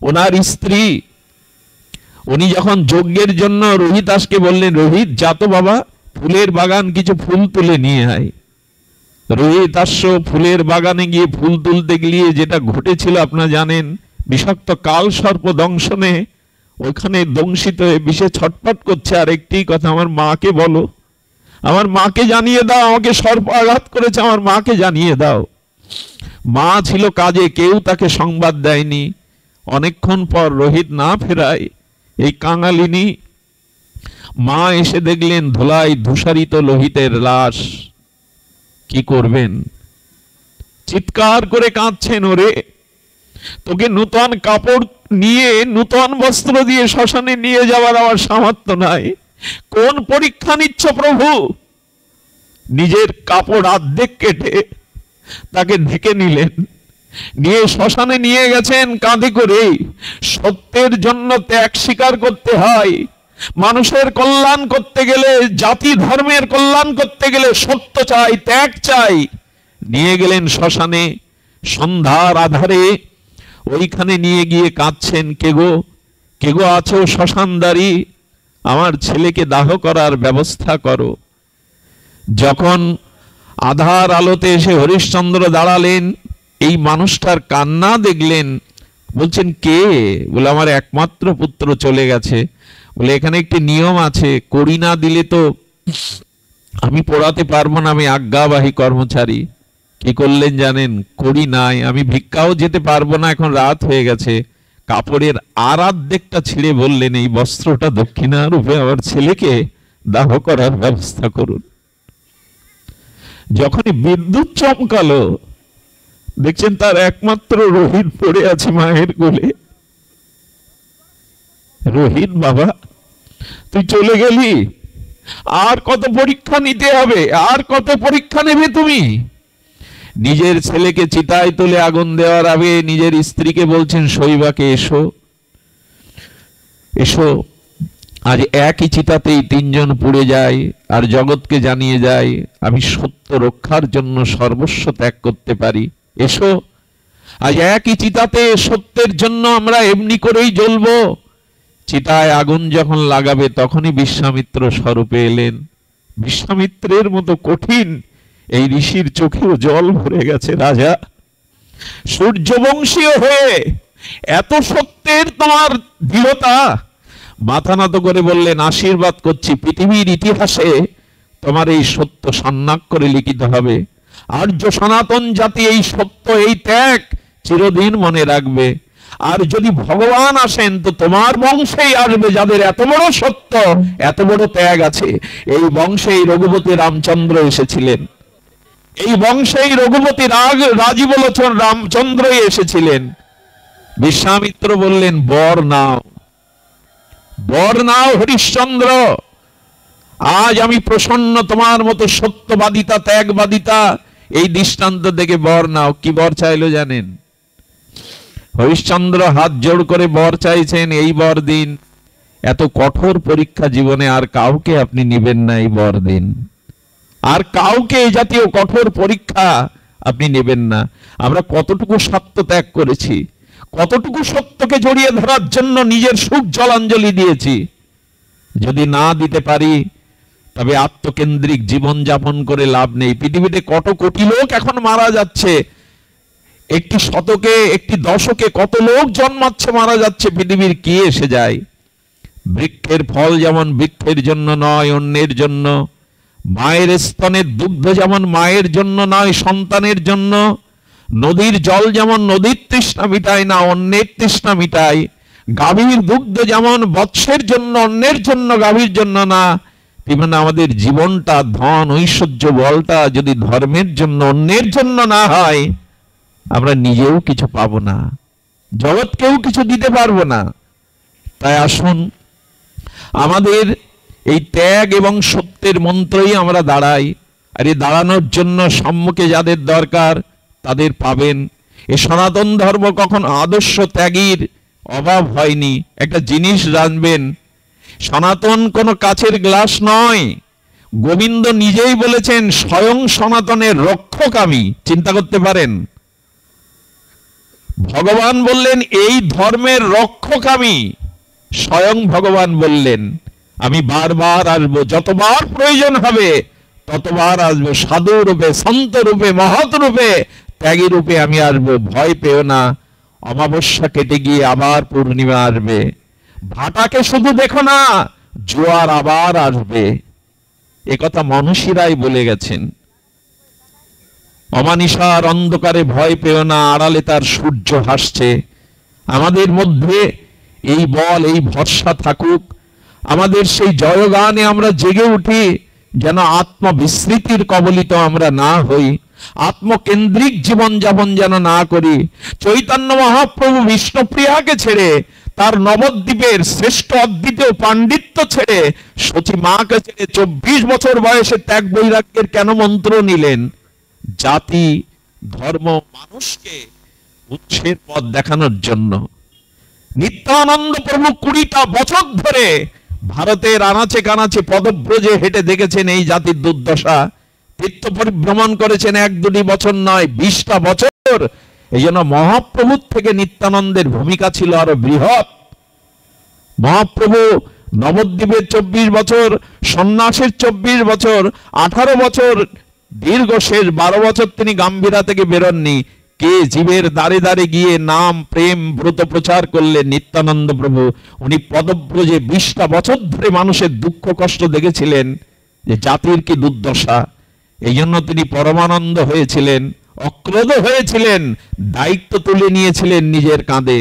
ওনার স্ত্রী, উনি যখন যজ্ঞের জন্য রোহিতাসকে বললেন, রোহিত যা তো বাবা, ফুলের বাগান কিছু ফুল তুলে নিয়ে আয়। রোহিতাস্য ফুলের বাগানে গিয়ে ফুল তুলতে গিয়ে যেটা ঘটেছিল আপনারা জানেন, বিষাক্ত কাল সর্প দংশনে ওখানে দংশিত হয়ে বিষে ছটফট করছে। আর একটি কথা, আমার মাকে বলো, আমার মাকে জানিয়ে দাও, আমাকে সর্প আঘাত করেছে, আমার মাকে জানিয়ে দাও। মা ছিল কাজে, কেউ তাকে সংবাদ দেয়নি। অনেকক্ষণ পর রোহিত না ফেরায় এই কাঙালিনী মা এসে দেখলেন ধুলায় ধূসারিত লোহিতের লাশ। কি করবেন? চিৎকার করে কাঁদছেন, ওরে তোকে নূতন কাপড় নিয়ে, নূতন বস্ত্র দিয়ে শ্মশানে নিয়ে যাওয়ার আমার সামর্থ্য নাই। কোন পরীক্ষা নিচ্ছ প্রভু? নিজের কাপড় অর্ধেক কেটে তাকে ঢেকে নিলেন, নিয়ে শ্মশানে নিয়ে গেছেন কাঁধে করে। সত্যের জন্য ত্যাগ স্বীকার করতে হয়। মানুষের কল্যাণ করতে গেলে, জাতি ধর্মের কল্যাণ করতে গেলে সত্য চাই, ত্যাগ চাই। নিয়ে গেলেন শ্মশানে, সন্ধ্যার আধারে ওইখানে নিয়ে গিয়ে কাঁদছেন, কে গো আছো শ্মশানদারি, আমার ছেলেকে দাহ করার ব্যবস্থা করো। যখন আধার আলোতে এসে হরিশ্চন্দ্র দাঁড়ালেন, এই মানুষটার কান্না দেখলেন, বলছেন কে? বলে আমার একমাত্র পুত্র চলে গেছে। বলে এখানে একটি নিয়ম আছে, কড়ি না দিলে তো আমি পড়াতে পারবো না, আমি আজ্ঞাবাহী কর্মচারী। কি করলেন জানেন? কড়ি নাই, আমি ভিক্ষাও যেতে পারবো না, এখন রাত হয়ে গেছে। কাপড়ের আর অর্ধেকটা ছিঁড়ে বললেন এই বস্ত্রটা দক্ষিণা রূপে আমার ছেলেকে দাহ করার ব্যবস্থা করুন। যখনই বিদ্যুৎ চমকালো, দেখছেন তার একমাত্র রোহিত পড়ে আছে মায়ের কোলে। রোহিত বাবা, তুই চলে গেলি, আর কত পরীক্ষা নিতে হবে, আর কত পরীক্ষা নেবে তুমি? নিজের ছেলেকে চিতায় তুলে আগুন দেওয়ার আগে নিজের স্ত্রীকে বলছেন শৈবাকে এসো এসো। আজ একই চিতাতেই তিনজন পুড়ে যায় আর জগৎকে জানিয়ে যায় আমি সত্য রক্ষার জন্য সর্বস্ব ত্যাগ করতে পারি। এসো, আজ একই চিতাতে সত্যের জন্য আমরা এমনি করেই জ্বলবো। চিতায় আগুন যখন লাগাবে তখনই বিশ্বামিত্র স্বরূপে এলেন। বিশ্বামিত্রের মতো কঠিন এই ঋষির চোখেও জল ভরে গেছে। রাজা সূর্যবংশীয় হয়ে এত সত্যের তোমার দৃঢ়তা, মাথা নত করে বললেন আশীর্বাদ করছি, পৃথিবীর ইতিহাসে তোমার এই সত্য স্বর্ণাক্ষরে লিখিত হবে। আর্য সনাতন জাতি এই সত্য, এই ত্যাগ চিরদিন মনে রাখবে। আর যদি ভগবান আসেন তো তোমার বংশেই আসবে যাদের এত বড় সত্য, এত বড় ত্যাগ আছে। এই বংশেই রঘুপতি রামচন্দ্র এসেছিলেন, এই বংশেই রঘুপতি রাজীবলোচন রামচন্দ্রই এসেছিলেন। বিশ্বামিত্র বললেন বর নাও, বর নাও হরিশ্চন্দ্র, আজ আমি প্রসন্ন তোমার মতো সত্যবাদিতা ত্যাগবাদিতা এই দৃষ্টান্ত দেখে বর নাও। কি বর চাইলো জানেন? হরিশ্চন্দ্র হাত জোড় করে বর চাইছেন, এই বর দিন, এত কঠোর পরীক্ষা জীবনে আর কাউকে আপনি নিবেন না, এই বর দিন। আর কাউকে এই জাতীয় কঠোর পরীক্ষা আপনি নেবেন না। আমরা কতটুকু সত্য ত্যাগ করেছি, কতটুকু সত্যকে জড়িয়ে ধরার জন্য নিজের সুখ জলাঞ্জলি দিয়েছি। যদি না দিতে পারি তবে আত্মকেন্দ্রিক জীবন যাপন করে লাভ নেই। পৃথিবীতে কত কোটি লোক এখন মারা যাচ্ছে, একটি শতকে একটি দশকে কত লোক জন্মাচ্ছে মারা যাচ্ছে, পৃথিবীর কি এসে যায়? বৃক্ষের ফল যেমন বৃক্ষের জন্য নয় অন্যের জন্য, মায়ের স্তনের দুগ্ধ যেমন মায়ের জন্য নয় সন্তানের জন্য, নদীর জল যেমন নদীর তৃষ্ণা মিটায় না অন্যের তৃষ্ণা মিটায়, গাভীর দুগ্ধ যেমন বৎসের জন্য অন্যের জন্য গাভীর জন্য না, তেমন আমাদের জীবনটা ধন ঐশ্বর্য বলটা যদি ধর্মের জন্য অন্যের জন্য না হয় আমরা নিজেও কিছু পাবো না, জগৎকেও কিছু দিতে পারবো না। তাই আসুন আমাদের এই ত্যাগ এবং সত্যের মন্ত্রই আমরা দাঁড়াই। আর এই দাঁড়ানোর জন্য সম্মুখে যাদের দরকার তাদের পাবেন। এ সনাতন ধর্ম কখন আদর্শ ত্যাগীর অভাব হয়নি। একটা জিনিস জানবেন, সনাতন কোনো কাচের গ্লাস নয়। গোবিন্দ নিজেই বলেছেন স্বয়ং সনাতনের রক্ষক আমি। চিন্তা করতে পারেন, ভগবান বললেন এই ধর্মের রক্ষক আমি। স্বয়ং ভগবান বললেন আমি বারবার আসবো, যতবার প্রয়োজন হবে ততবার আসবো, সাধু রূপে, সন্ত রূপে, মহৎ রূপে, ত্যাগী রূপে আমি আসবো। ভয় পেও না, অমাবস্যা কেটে গিয়ে আবার পূর্ণিমা আসবে। ভাটাকে শুধু দেখো না, জোয়ার আবার আসবে। একথা মনীষীরাই বলে গেছেন। অমানিসার অন্ধকারে ভয় পেও না, আড়ালে তার সূর্য হাসছে। আমাদের মধ্যে এই বল, এই ভরসা থাকুক। আমাদের সেই জয়গানে আমরা জেগে উঠি, যেন আত্মবিস্মৃতির কবলিত আমরা না হই, আত্মকেন্দ্রিক জীবন যাপন যেন না করি। চৈতন্য মহাপ্রভু বিষ্ণুপ্রিয়াকে ছেড়ে, তার নবদ্বীপের শ্রেষ্ঠ অদ্বিতীয় পাণ্ডিত্য ছেড়ে, সচী মাকে ছেড়ে 24 বছর বয়সে ত্যাগ বৈরাগ্যের কেন মন্ত্র নিলেন? জাতি, ধর্ম, মানুষকে উৎসের পথ দেখানোর জন্য। নিত্যানন্দ প্রভু 20টা বছর ধরে ভারতের আনাচে কানাচে পদব্রজে হেঁটে দেখেছেন এই জাতির দুর্দশা। তীর্থ পরিভ্রমণ করেছেন 1-2 বছর নয়, 20টা বছর। এই জন্য মহাপ্রভুর থেকে নিত্যানন্দের ভূমিকা ছিল আরো বৃহৎ। মহাপ্রভু নবদ্বীপের 24 বছর, সন্ন্যাসের 24 বছর, 18 বছর দীর্ঘ, শেষ 12 বছর তিনি গাম্ভীরা থেকে বেরোননি। কে জীবের দ্বারে দ্বারে গিয়ে নাম, প্রেম, ব্রত প্রচার করলেন? নিত্যানন্দ প্রভু। উনি পদব্রজে 20টা বছর ধরে মানুষের দুঃখ কষ্ট দেখেছিলেন, যে জাতির কি দুর্দশা। এই জন্য তিনি পরমানন্দ হয়েছিলেন, অক্রোধ হয়েছিলেন, দায়িত্ব তুলে নিয়েছিলেন নিজের কাঁধে।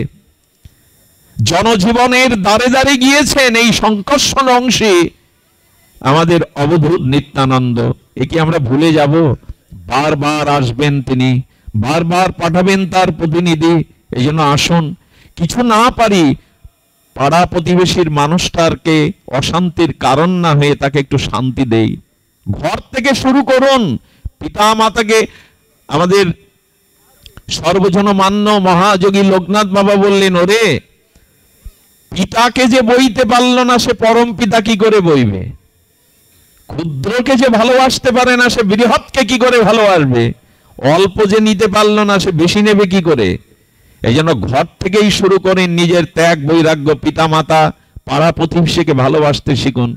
জনজীবনের দ্বারে দ্বারে গিয়েছেন এই সংকর্ষণ অংশী আমাদের অবধূত নিত্যানন্দ। এ কি আমরা ভুলে যাব? বারবার আসবেন তিনি, বারবার পাঠাবেন তার প্রতিনিধি। এই জন্য আসুন, কিছু না পারি, পাড়া প্রতিবেশীর মানুষটাকে অশান্তির কারণ না হয়ে তাকে একটু শান্তি দেই। ঘর থেকে শুরু করুন। পিতা মাতাকে, আমাদের সর্বজন মান্য মহাযোগী লোকনাথ বাবা বললেন, ওরে পিতাকে যে বইতে পারল না, সে পরম পিতা কি করে বইবে? ক্ষুদ্রকে যে ভালোবাসতে পারে না, সে বৃহৎকে কি করে ভালোবাসবে? অল্প যে নিতে পারলো না, সে বেশি নেবে কি করে? এই জন্য ঘর থেকেই শুরু করেন। নিজের ত্যাগ বৈরাগ্য, পিতা মাতা, পাড়া প্রতিবেশীকে ভালোবাসতে শিখুন।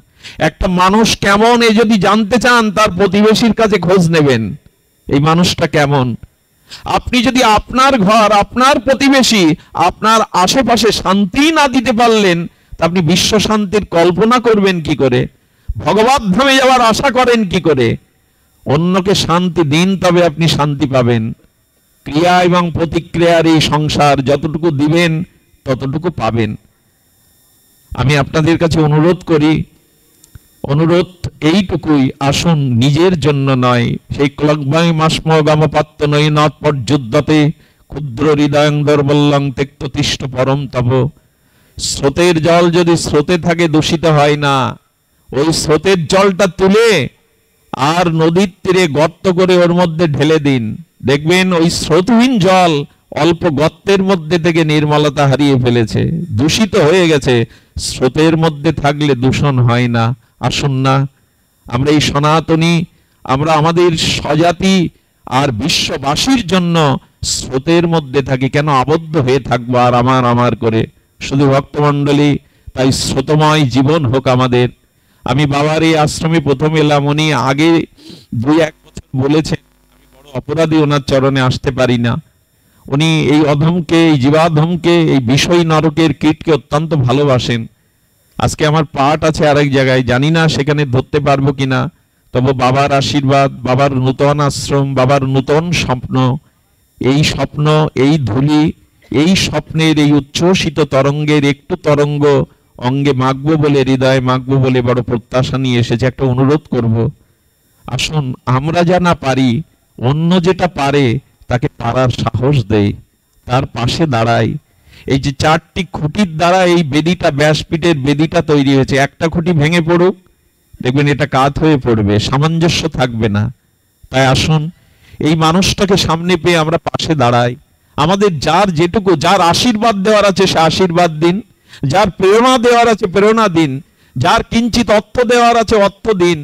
একটা মানুষ কেমন এ যদি জানতে চান, তার প্রতিবেশীর কাছে খোঁজ নেবেন, এই মানুষটা কেমন। আপনি যদি আপনার ঘর, আপনার প্রতিবেশী, আপনার আশেপাশে শান্তি না দিতে পারলেন, তা আপনি বিশ্ব শান্তির কল্পনা করবেন কি করে? ভগবত ধামে যাওয়ার আশা করেন কি করে? অন্যকে শান্তি দিন, তবে আপনি শান্তি পাবেন। ক্রিয়া এবং প্রতিক্রিয়ার এই সংসার, যতটুকু দিবেন ততটুকু পাবেন। আমি আপনাদের কাছে অনুরোধ করি, অনুরোধ এইটুকুই, আসুন নিজের জন্য নয়, সেই ক্লগ্বাই মাস্ম গামপাত্য নৈনত পর্যুদ্ধতে ক্ষুদ্র হৃদয়ং দর্বল্যং তেক্ত তিষ্ঠ পরম তব। স্রোতের জল যদি স্রোতে থাকে, দূষিত হয় না। ওই স্রোতের জলটা তুলে আর নদীর তীরে গর্ত করে ওর মধ্যে ঢেলে দিন, দেখবেন ওই স্রোতহীন জল অল্প গর্তের মধ্যে থেকে নির্মলতা হারিয়ে ফেলেছে, দূষিত হয়ে গেছে। স্রোতের মধ্যে থাকলে দূষণ হয় না। আসুন না, আমরা এই সনাতনী, আমরা আমাদের স্বজাতি আর বিশ্ববাসীর জন্য স্রোতের মধ্যে থাকি, কেন আবদ্ধ হয়ে থাকবো আর আমার আমার করে? শুধু ভক্তমণ্ডলী, তাই স্রোতময় জীবন হোক আমাদের। আমি বাবার এই আশ্রমে প্রথম এলাম, উনি আগে 2-1 বছর বলেছেন, আমি বড় অপরাধী, ওনার চরণে আসতে পারি না। উনি এই অধমকে, এই জীবাধমকে, এই বিষয় নরকের কীটকে অত্যন্ত ভালোবাসেন। আজকে আমার পাঠ আছে আরেক জায়গায়, জানি না সেখানে ধরতে পারবো কিনা, তবে বাবার আশীর্বাদ, বাবার নূতন আশ্রম, বাবার নূতন স্বপ্ন, এই স্বপ্ন, এই ধুলি, এই স্বপ্নের এই উচ্ছ্বসিত তরঙ্গের একটু তরঙ্গ অঙ্গে মাখবো বলে, হৃদয়ে মাখবো বলে বড় প্রত্যাশা নিয়ে এসেছে। একটা অনুরোধ করব, আসুন আমরা যা না পারি, অন্য যেটা পারে তাকে পারার সাহস দেই, তার পাশে দাঁড়াই। এই যে 4টি খুঁটির দ্বারা এই বেদিটা, ব্যাসপীঠের বেদিটা তৈরি হয়েছে, একটা খুঁটি ভেঙে পড়ুক, দেখবেন এটা কাত হয়ে পড়বে, সামঞ্জস্য থাকবে না। তাই আসুন এই মানুষটাকে সামনে পেয়ে আমরা পাশে দাঁড়াই। আমাদের যার যেটুকু, যার আশীর্বাদ দেওয়ার আছে সে আশীর্বাদ দিন, যার প্রেরণা দেওয়ার আছে প্রেরণা দিন, যার কিঞ্চিত অর্থ দেওয়ার আছে অর্থ দিন।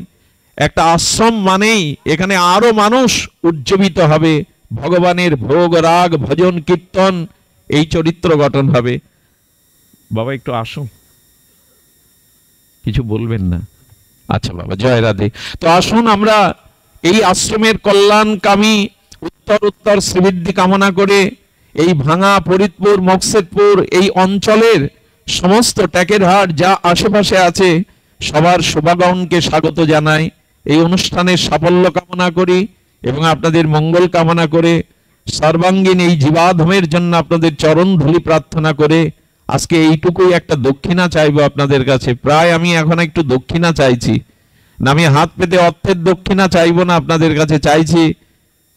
একটা আশ্রম মানেই এখানে আরো মানুষ উজ্জীবিত হবে, ভগবানের ভোগ রাগ ভজন কীর্তন এই চরিত্র গঠন হবে। বাবা একটু আসুন, কিছু বলবেন না? আচ্ছা বাবা, জয় রাধে। তো আসুন আমরা এই আশ্রমের কল্যাণকামী উত্তর উত্তর শ্রীবৃদ্ধি কামনা করে এই ভাঙা ফরিদপুর মকসেদপুর এই অঞ্চলের সমস্ত ট্যাকেরহাট যা আশেপাশে আছে সবার শুভাগমনকে স্বাগত জানাই। এই অনুষ্ঠানের সাফল্য কামনা করি এবং আপনাদের মঙ্গল কামনা করে সর্বাঙ্গীন এই জীবাধমের জন্য আপনাদের চরণ ধুলি প্রার্থনা করে আজকে এইটুকুই একটা দক্ষিণা চাইবো আপনাদের কাছে। প্রায় আমি এখন একটু দক্ষিণা চাইছি না, আমি হাত পেতে অর্থের দক্ষিণা চাইবো না, আপনাদের কাছে চাইছি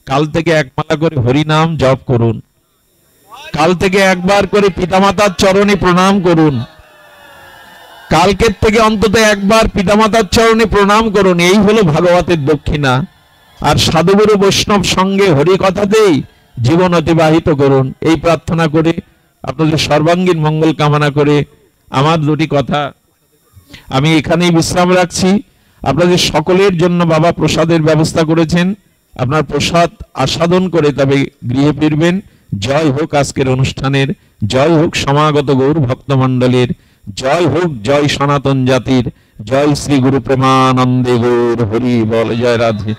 কাল থেকে এক মালা করে হরিনাম জপ করুন, কাল থেকে একবার করে পিতামাতার চরণে প্রণাম করুন, কালকের থেকে অন্তত একবার পিতামাতার চরণে প্রণাম করুন। এই হলো ভাগবতের দক্ষিণা। আর সাধুগুরু বৈষ্ণব সঙ্গে হরি কথাতেই জীবন অতিবাহিত করুন। এই প্রার্থনা করে আপনাদের সর্বাঙ্গীন মঙ্গল কামনা করে আমার দুটি কথা আমি এখানেই বিশ্রাম রাখছি। আপনাদের সকলের জন্য বাবা প্রসাদের ব্যবস্থা করেছেন, আপনার প্রসাদ আস্বাদন করে তবে গৃহে ফিরবেন। জয় হোক আজকের অনুষ্ঠানের, জয় হোক সমাগত গৌর ভক্তমণ্ডলীর, জয় হোক জয় সনাতন জাতির, জয় শ্রী গুরু প্রেমানন্দে গৌর হরি বল। জয় রাধে।